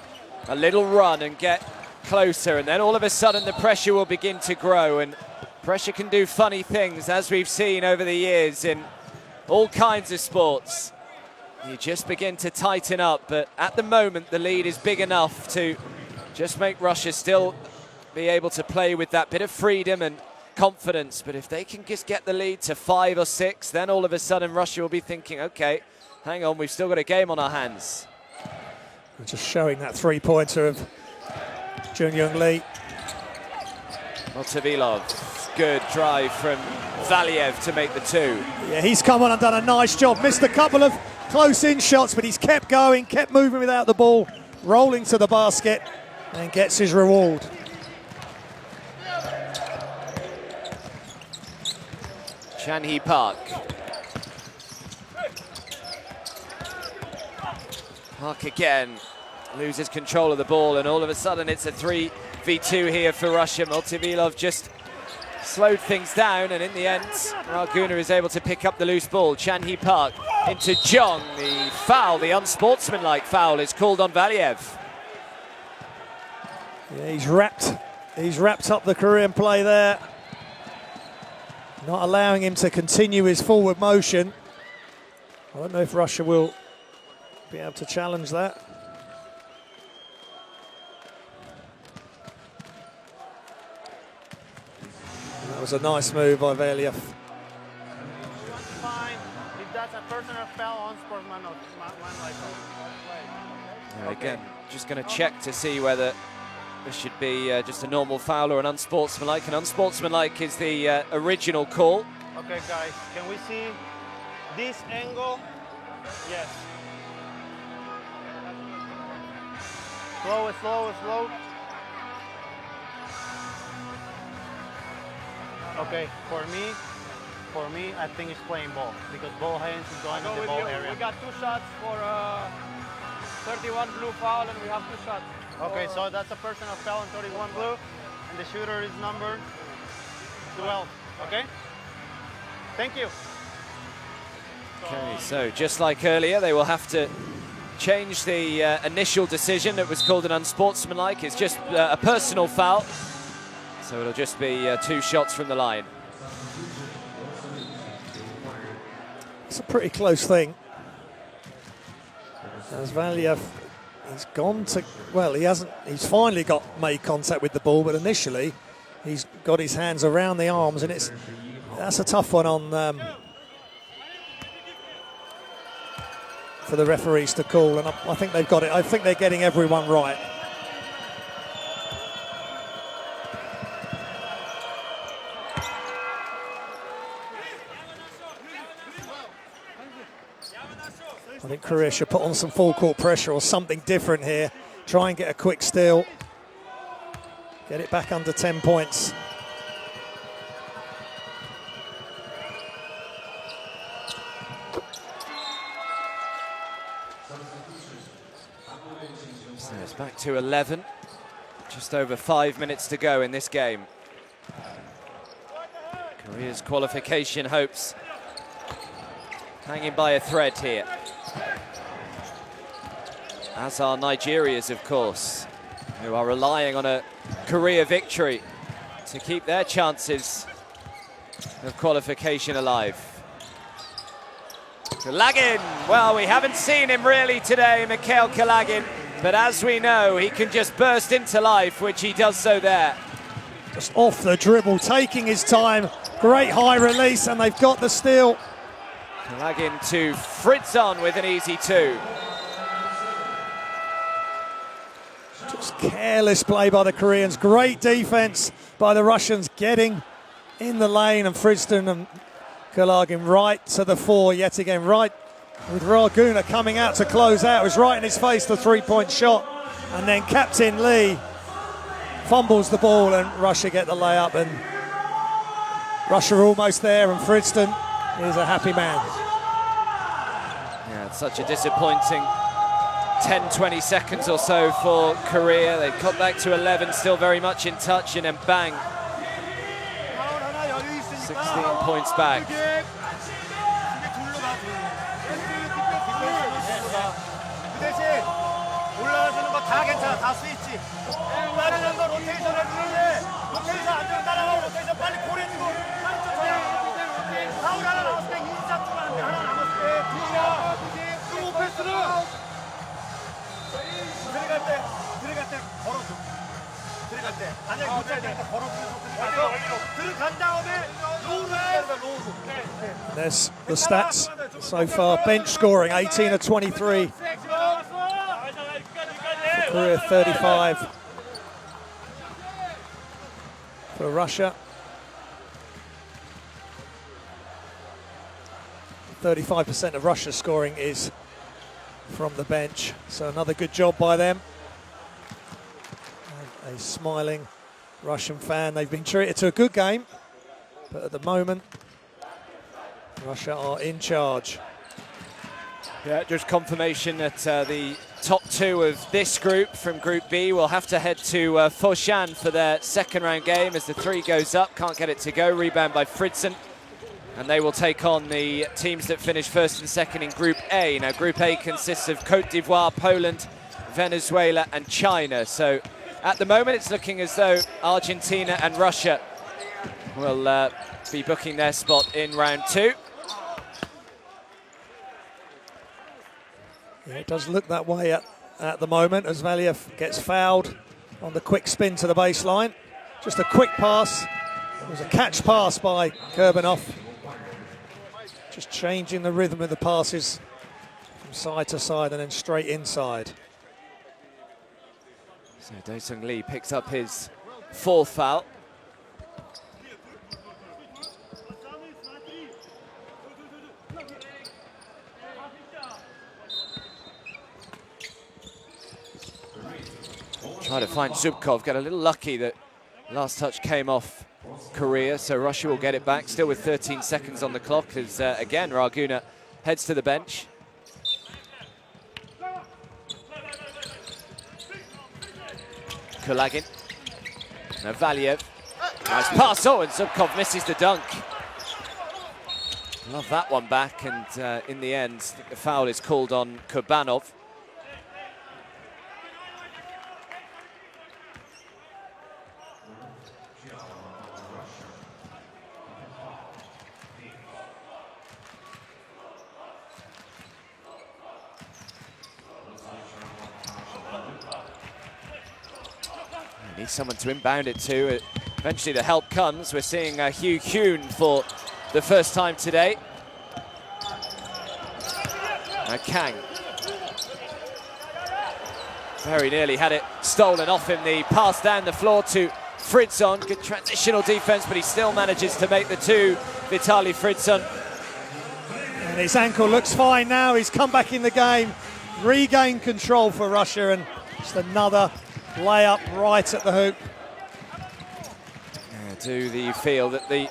a little run and get closer? And then all of a sudden the pressure will begin to grow. And pressure can do funny things, as we've seen over the years in all kinds of sports. You just begin to tighten up. But at the moment, the lead is big enough to just make Russia still be able to play with that bit of freedom and confidence. But if they can just get the lead to 5 or 6, then all of a sudden Russia will be thinking, okay, hang on, we've still got a game on our hands. Just showing that three-pointer of Jung-Hyun Lee. Motovilov, good drive from Valiev to make the two. Yeah, he's come on and done a nice job. Missed a couple of close-in shots, but he's kept going, kept moving without the ball, rolling to the basket, and gets his reward. Chan-hee Park. Park again loses control of the ball, and all of a sudden it's a 3v2 here for Russia. Motovilov just slowed things down, and in the end Raguna is able to pick up the loose ball. Chan-hee Park into Jung. The foul, the unsportsmanlike foul, is called on Valiev. Yeah, he's wrapped up the Korean play there, not allowing him to continue his forward motion. I don't know if Russia will be able to challenge that. That was a nice move by Valiev. Fine. If that's a personal foul, unsportsmanlike. Again, just going to check to see whether this should be just a normal foul or an unsportsmanlike. An unsportsmanlike is the original call. Okay, guys, can we see this angle? Yes. Slow, slow, slow. Okay, for me, I think it's playing ball, because ball hands is going in the ball area. We got 2 shots for 31 blue foul, and we have 2 shots. Okay, so that's a personal foul on 31 blue, and the shooter is number 12. Okay? Thank you. Okay, so just like earlier, they will have to change the initial decision that was called an unsportsmanlike. It's just a personal foul, so it'll just be 2 shots from the line. It's a pretty close thing. As Valiev, he's gone to, well, he's finally made contact with the ball, but initially he's got his hands around the arms, and that's a tough one on for the referees to call, and I think they've got it. I think they're getting everyone right. I think Korea should put on some full court pressure or something different here. Try and get a quick steal. Get it back under 10 points. So it's back to 11. Just over 5 minutes to go in this game. Korea's qualification hopes hanging by a thread here. As are Nigeria's, of course, who are relying on a Korea victory to keep their chances of qualification alive. Kalagin, well, we haven't seen him really today, Mikhail Kalagin, but as we know, he can just burst into life, which he does so there. Just off the dribble, taking his time. Great high release, and they've got the steal. Kulagin to Fritzon with an easy 2. Just careless play by the Koreans. Great defense by the Russians, getting in the lane, and Fritzon and Kulagin right to the 4 yet again. Right with Raguna coming out to close out. It was right in his face, the 3-point shot. And then Captain Lee fumbles the ball and Russia get the layup, and Russia almost there, and Fritzon is a happy man. Yeah, it's such a disappointing 10-20 seconds or so for Korea. They've cut back to 11, still very much in touch, and then bang, 16 points back. 올라가주는 거 다 괜찮아. 다 스위치. 빠르는 거 로테이션 해주는데 로테이션 안 되면 따라가고 로테이션 빨리 보내주고 빨리 쫓아야 파울 하나 나왔을 때 인사 주면 안 돼. 하나 남았을 때 두기야. 또 패스를 들어갈 때 걸어줘. 들어갈 때 만약에 못 잘 때 걸어주면서 들어간 다음에 로우로 해야 돼. 로우로. There's the stats so far. Bench scoring 18 of 23. Korea 35 for Russia. 35% of Russia's scoring is from the bench, so another good job by them. And a smiling Russian fan. They've been treated to a good game, but at the moment, Russia are in charge. Yeah, just confirmation that the top 2 of this group from Group B will have to head to Foshan for their second round game as the 3 goes up. Can't get it to go. Rebound by Fritzon. And they will take on the teams that finish first and second in Group A. Now, Group A consists of Cote d'Ivoire, Poland, Venezuela and China. So at the moment, it's looking as though Argentina and Russia will be booking their spot in round 2. Yeah, it does look that way at the moment as Valiev gets fouled on the quick spin to the baseline. Just a quick pass. It was a catch pass by Kurbanov. Just changing the rhythm of the passes from side to side and then straight inside. So Do-Sung Lee picks up his 4th foul. Try to find Zubkov, got a little lucky that last touch came off Korea, so Russia will get it back, still with 13 seconds on the clock as, again, Raguna heads to the bench. Kulagin. Now Valiev. Nice pass, oh, and Zubkov misses the dunk. Love that one back, and in the end, the foul is called on Kurbanov. Needs someone to inbound it to. Eventually the help comes. We're seeing Hugh Kuhn for the first time today. Now Kang. Very nearly had it stolen off him. The pass down the floor to Fritzon. Good transitional defense, but he still manages to make the 2. Vitali Fritzon. And his ankle looks fine now. He's come back in the game. Regained control for Russia, and just another layup right at the hoop. Yeah, do you feel that the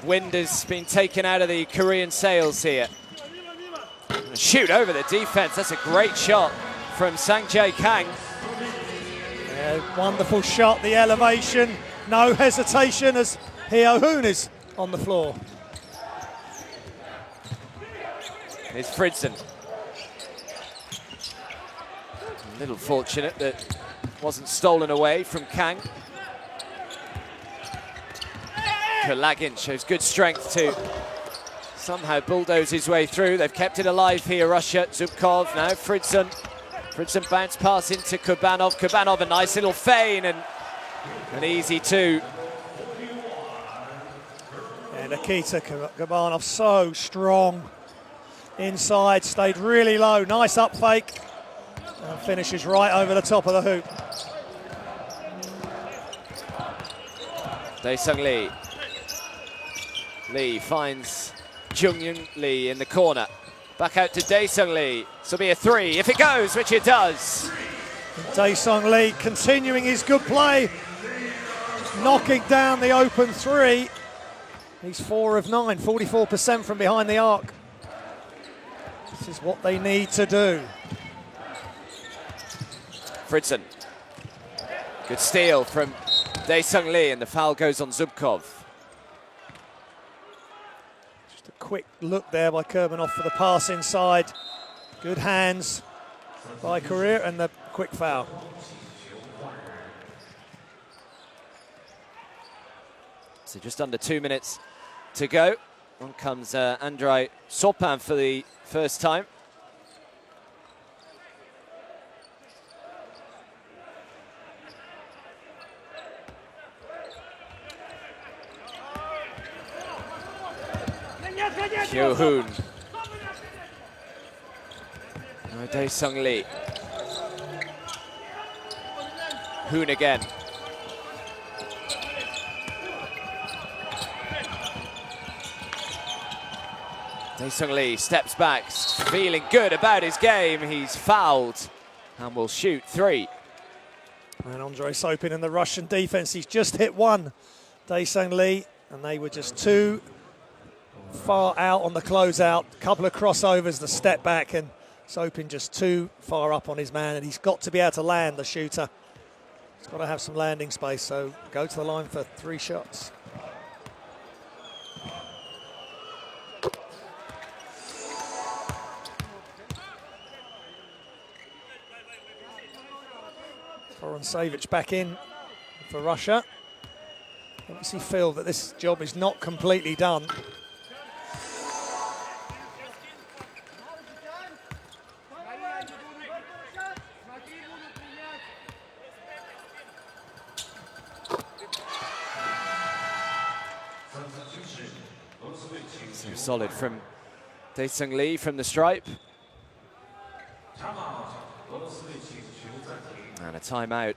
wind has been taken out of the Korean sails here? Shoot over the defense. That's a great shot from Sang-Jae Kang. Yeah, wonderful shot, the elevation. No hesitation as Hyo Hoon is on the floor. Here's Fritzon. A little fortunate that wasn't stolen away from Kang. Kulagin shows good strength to somehow bulldoze his way through. They've kept it alive here, Russia. Zubkov, now Fritzon. Fritzon bounce pass into Kurbanov. Kurbanov, a nice little feign and an easy 2. And Nikita Kurbanov, so strong inside, stayed really low, nice up fake, and finishes right over the top of the hoop. Dae-Sung Lee. Lee finds Jung-Yoon Lee in the corner. Back out to Dae-Sung Lee. This will be a three, if it goes, which it does. Dae-Sung Lee continuing his good play, knocking down the open three. He's 4 of 9, 44% from behind the arc. This is what they need to do. Fridson. Good steal from Dae-Sung Lee, and the foul goes on Zubkov. Just a quick look there by Kurbanov for the pass inside. Good hands by Korea, and the quick foul. So just under 2 minutes to go. On comes Andrei Sopin for the first time. Kyo-hoon. Dae-Sung Lee. Hoon again. Dae-Sung Lee steps back, feeling good about his game. He's fouled and will shoot three. And Andrei Sopin in the Russian defense, he's just hit one, Dae-Sung Lee, and they were just too far out on the closeout. Couple of crossovers, the step back, and Sopin just too far up on his man, and he's got to be able to land, the shooter. He's got to have some landing space, so go to the line for 3 shots. Savage back in for Russia. Obviously feel that this job is not completely done. So solid from Dae-Sung Lee from the stripe. And a timeout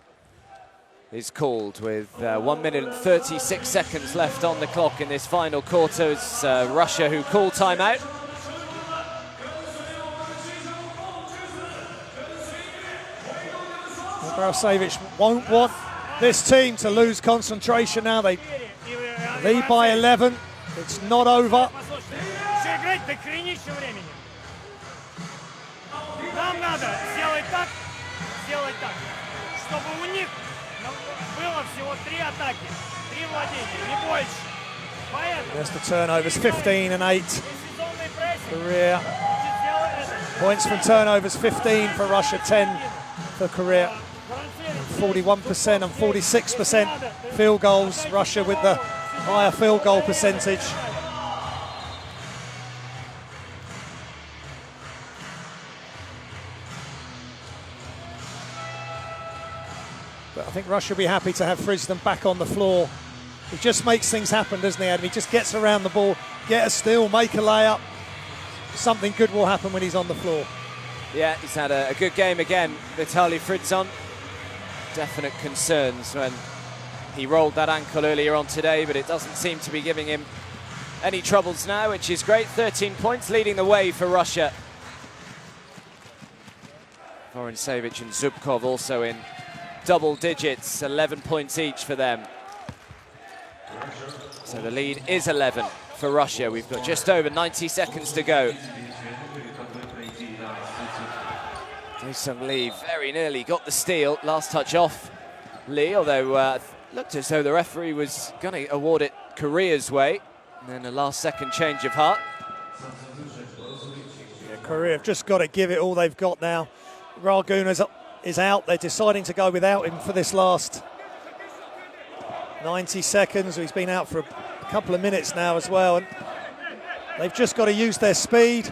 is called with 1 minute and 36 seconds left on the clock in this final quarter. It's Russia who call timeout. Savage won't want this team to lose concentration now. They lead by 11. It's not over. Чтобы у них было всего 3 атаки, 3 владения, не больше. There's the turnovers, 15 and 8. Korea. Points from turnovers, 15 for Russia, 10 for Korea. 41% and 46% field goals. Russia with the higher field goal percentage. But I think Russia will be happy to have Frisden back on the floor. He just makes things happen, doesn't he, Adam? He just gets around the ball, get a steal, make a layup. Something good will happen when he's on the floor. Yeah, he's had a good game again, Vitaly Fridson. Definite concerns when he rolled that ankle earlier on today, but it doesn't seem to be giving him any troubles now, which is great. 13 points leading the way for Russia. Vorin-Savage and Zubkov also in double digits, 11 points each for them. So the lead is 11 for Russia. We've got just over 90 seconds to go. Dae-Sung Lee very nearly got the steal. Last touch off Lee, although looked as though the referee was going to award it Korea's way. And then a last-second change of heart. Yeah, Korea have just got to give it all they've got now. Raguna is out. They're deciding to go without him for this last 90 seconds. He's been out for a couple of minutes now as well. And they've just got to use their speed.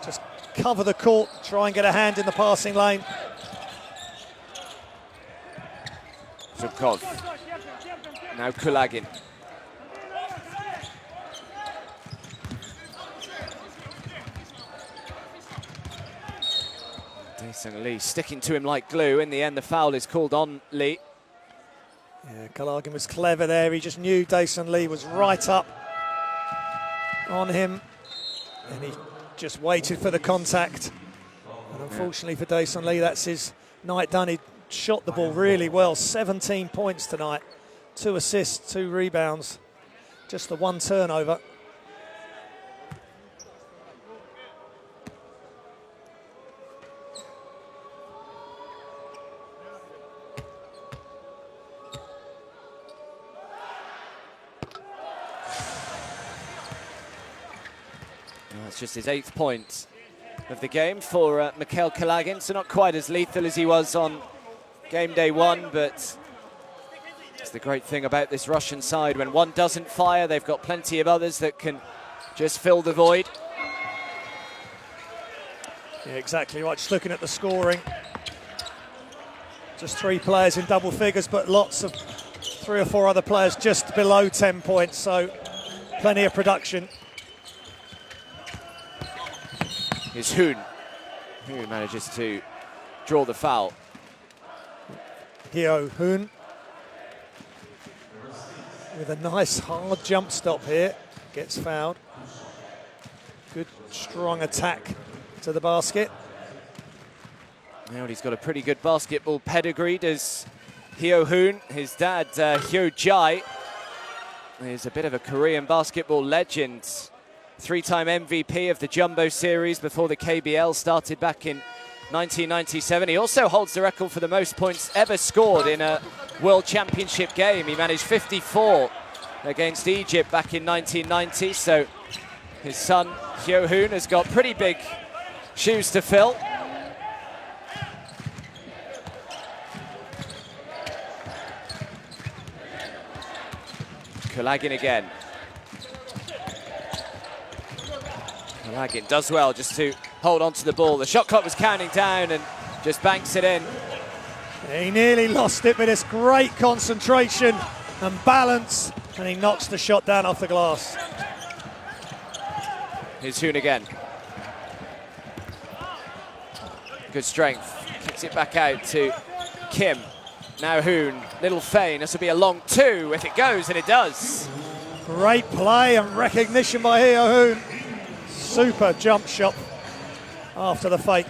Just cover the court, try and get a hand in the passing lane. Zubkov. Now Kulagin. Dae-Sung Lee sticking to him like glue. In the end, the foul is called on Lee. Yeah, Kalagin was clever there. He just knew Dae-Sung Lee was right up on him, and he just waited for the contact. And unfortunately for Dae-Sung Lee, that's his night done. He shot the ball really well. 17 points tonight, 2 assists, 2 rebounds, just the 1 turnover. That's just his 8th point of the game for Mikhail Kalagin, so not quite as lethal as he was on game day 1, but it's the great thing about this Russian side. When one doesn't fire, they've got plenty of others that can just fill the void. Yeah, exactly right. Just looking at the scoring, just 3 players in double figures, but lots of 3 or 4 other players just below 10 points, so plenty of production. Is Hoon, who manages to draw the foul. Hyo Hoon with a nice hard jump stop here, gets fouled. Good strong attack to the basket. Now he's got a pretty good basketball pedigree, does Hyo Hoon. His dad, Hyo Jae, is a bit of a Korean basketball legend. 3-time MVP of the Jumbo Series before the KBL started back in 1997. He also holds the record for the most points ever scored in a World Championship game. He managed 54 against Egypt back in 1990. So his son, Hyo Hoon, has got pretty big shoes to fill. Kalagin again. Kalagin does well just to hold on to the ball. The shot clock was counting down and just banks it in. He nearly lost it, but it's great concentration and balance, and he knocks the shot down off the glass. Here's Hoon again. Good strength. Kicks it back out to Kim. Now Hoon, little feign. This will be a long 2 if it goes, and it does. Great play and recognition by Hyo Hoon. Super jump shot after the fake.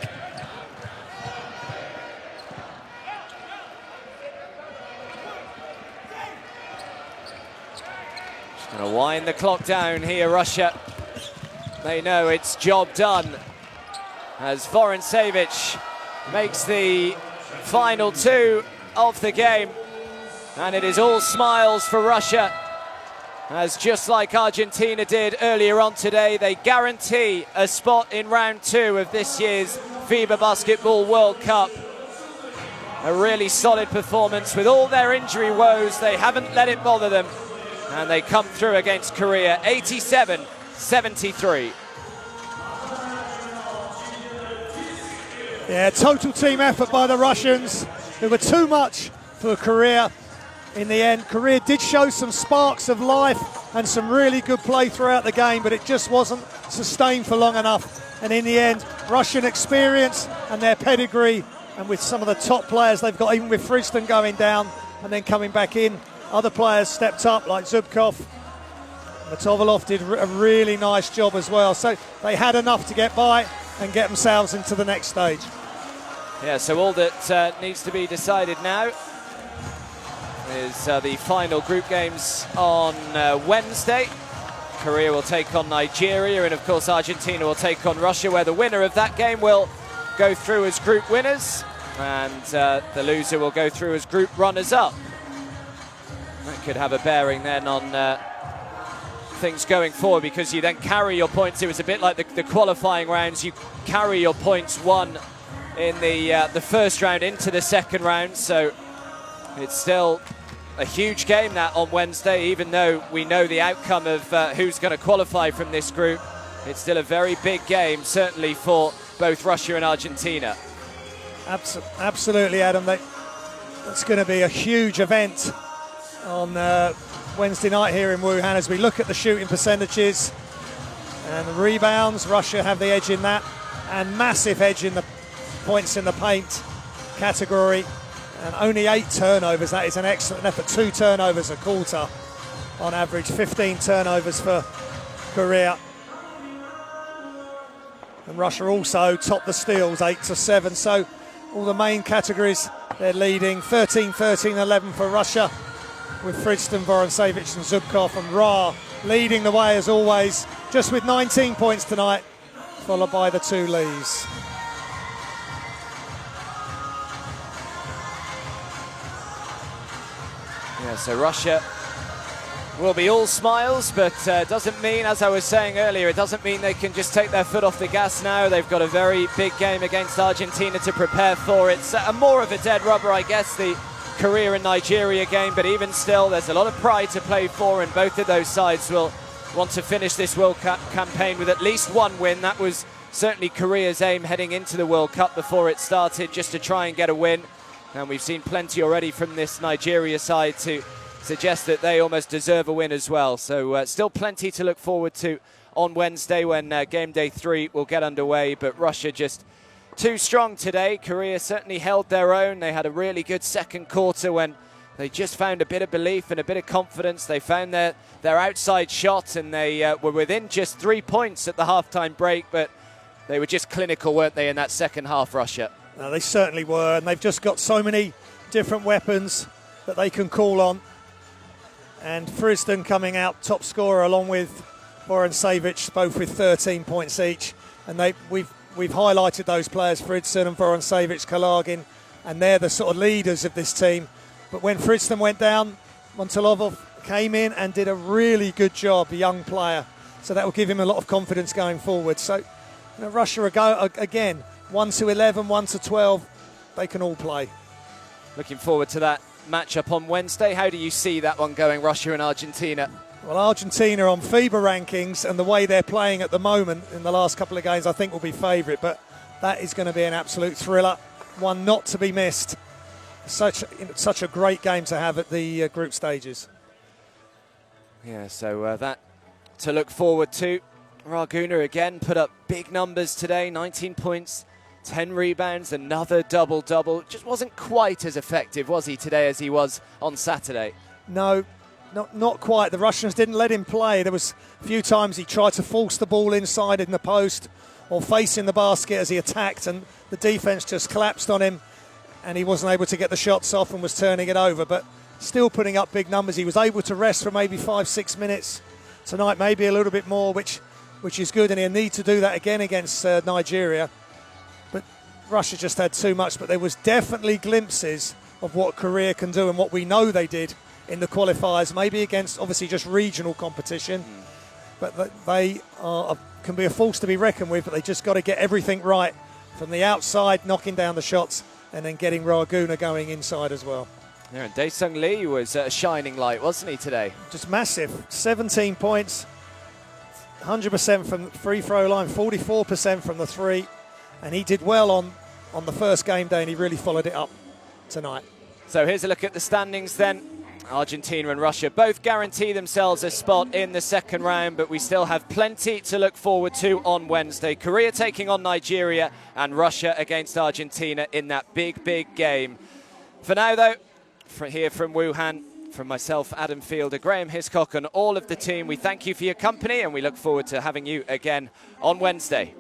Just going to wind the clock down here, Russia. They know it's job done as Vorontsevich makes the final 2 of the game. And it is all smiles for Russia, as just like Argentina did earlier on today, they guarantee a spot in round 2 of this year's FIBA Basketball World Cup. A really solid performance with all their injury woes. They haven't let it bother them, and they come through against Korea 87-73. Yeah, total team effort by the Russians, who were too much for Korea. In the end, Korea did show some sparks of life and some really good play throughout the game, but it just wasn't sustained for long enough. And in the end, Russian experience and their pedigree, and with some of the top players they've got, even with Friston going down and then coming back in, other players stepped up like Zubkov. Matovalov did a really nice job as well. So they had enough to get by and get themselves into the next stage. Yeah, so all that needs to be decided now is the final group games on Wednesday. Korea will take on Nigeria, and of course Argentina will take on Russia, where the winner of that game will go through as group winners, and the loser will go through as group runners-up. That could have a bearing then on things going forward, because you then carry your points. It was a bit like the qualifying rounds. You carry your points won in the first round into the second round, so it's still a huge game that on Wednesday, even though we know the outcome of who's going to qualify from this group. It's still a very big game, certainly for both Russia and Argentina. Absolutely, Adam. That's going to be a huge event on Wednesday night here in Wuhan, as we look at the shooting percentages and the rebounds. Russia have the edge in that, and massive edge in the points in the paint category, and only 8 turnovers. That is an excellent effort. 2 turnovers a quarter on average, 15 turnovers for Korea. And Russia also topped the steals, 8-7. So all the main categories, they're leading. 13, 13, 11 for Russia, with Fridston, Vorontsevich and Zubkov, and Ra leading the way as always, just with 19 points tonight, followed by the 2 Lees. Yeah, so Russia will be all smiles, but doesn't mean, as I was saying earlier, it doesn't mean they can just take their foot off the gas now. They've got a very big game against Argentina to prepare for. It's more of a dead rubber, I guess, the Korea and Nigeria game, but even still, there's a lot of pride to play for, and both of those sides will want to finish this World Cup campaign with at least 1 win. That was certainly Korea's aim heading into the World Cup before it started, just to try and get a win. And we've seen plenty already from this Nigeria side to suggest that they almost deserve a win as well. So still plenty to look forward to on Wednesday when game day 3 will get underway. But Russia just too strong today. Korea certainly held their own. They had a really good second quarter when they just found a bit of belief and a bit of confidence. They found their outside shot, and they were within just 3 points at the halftime break. But they were just clinical, weren't they, in that second half, Russia? No, they certainly were, and they've just got so many different weapons that they can call on. And Fridston coming out top scorer along with Vorontsevich, both with 13 points each. And we've highlighted those players, Fridston and Vorontsevich, Kalagin, and they're the sort of leaders of this team. But when Fridston went down, Montalovov came in and did a really good job, a young player. So that will give him a lot of confidence going forward. So Russia again, 1-11, 1-12, they can all play. Looking forward to that matchup on Wednesday. How do you see that one going, Russia and Argentina? Well, Argentina on FIBA rankings and the way they're playing at the moment in the last couple of games, I think will be favourite. But that is going to be an absolute thriller, one not to be missed. Such a great game to have at the group stages. Yeah, so that to look forward to. Raguna again put up big numbers today, 19 points, 10 rebounds, another double-double. Just wasn't quite as effective, was he, today as he was on Saturday? No, not quite. The Russians didn't let him play. There was a few times he tried to force the ball inside in the post or facing the basket as he attacked, and the defence just collapsed on him, and he wasn't able to get the shots off and was turning it over, but still putting up big numbers. He was able to rest for maybe 5-6 minutes tonight, maybe a little bit more, which is good, and he'll need to do that again against Nigeria. But Russia just had too much, but there was definitely glimpses of what Korea can do and what we know they did in the qualifiers, maybe against obviously just regional competition. But they can be a force to be reckoned with, but they just got to get everything right from the outside, knocking down the shots, and then getting Raguna going inside as well. Yeah, and Dae-Sung Lee was a shining light, wasn't he, today? Just massive. 17 points, 100% from the free throw line, 44% from the three. And he did well on the first game day, and he really followed it up tonight. So here's a look at the standings then. Argentina and Russia both guarantee themselves a spot in the second round, but we still have plenty to look forward to on Wednesday. Korea taking on Nigeria and Russia against Argentina in that big, big game. For now, though, here from Wuhan, from myself, Adam Fielder, Graham Hiscock and all of the team, we thank you for your company and we look forward to having you again on Wednesday.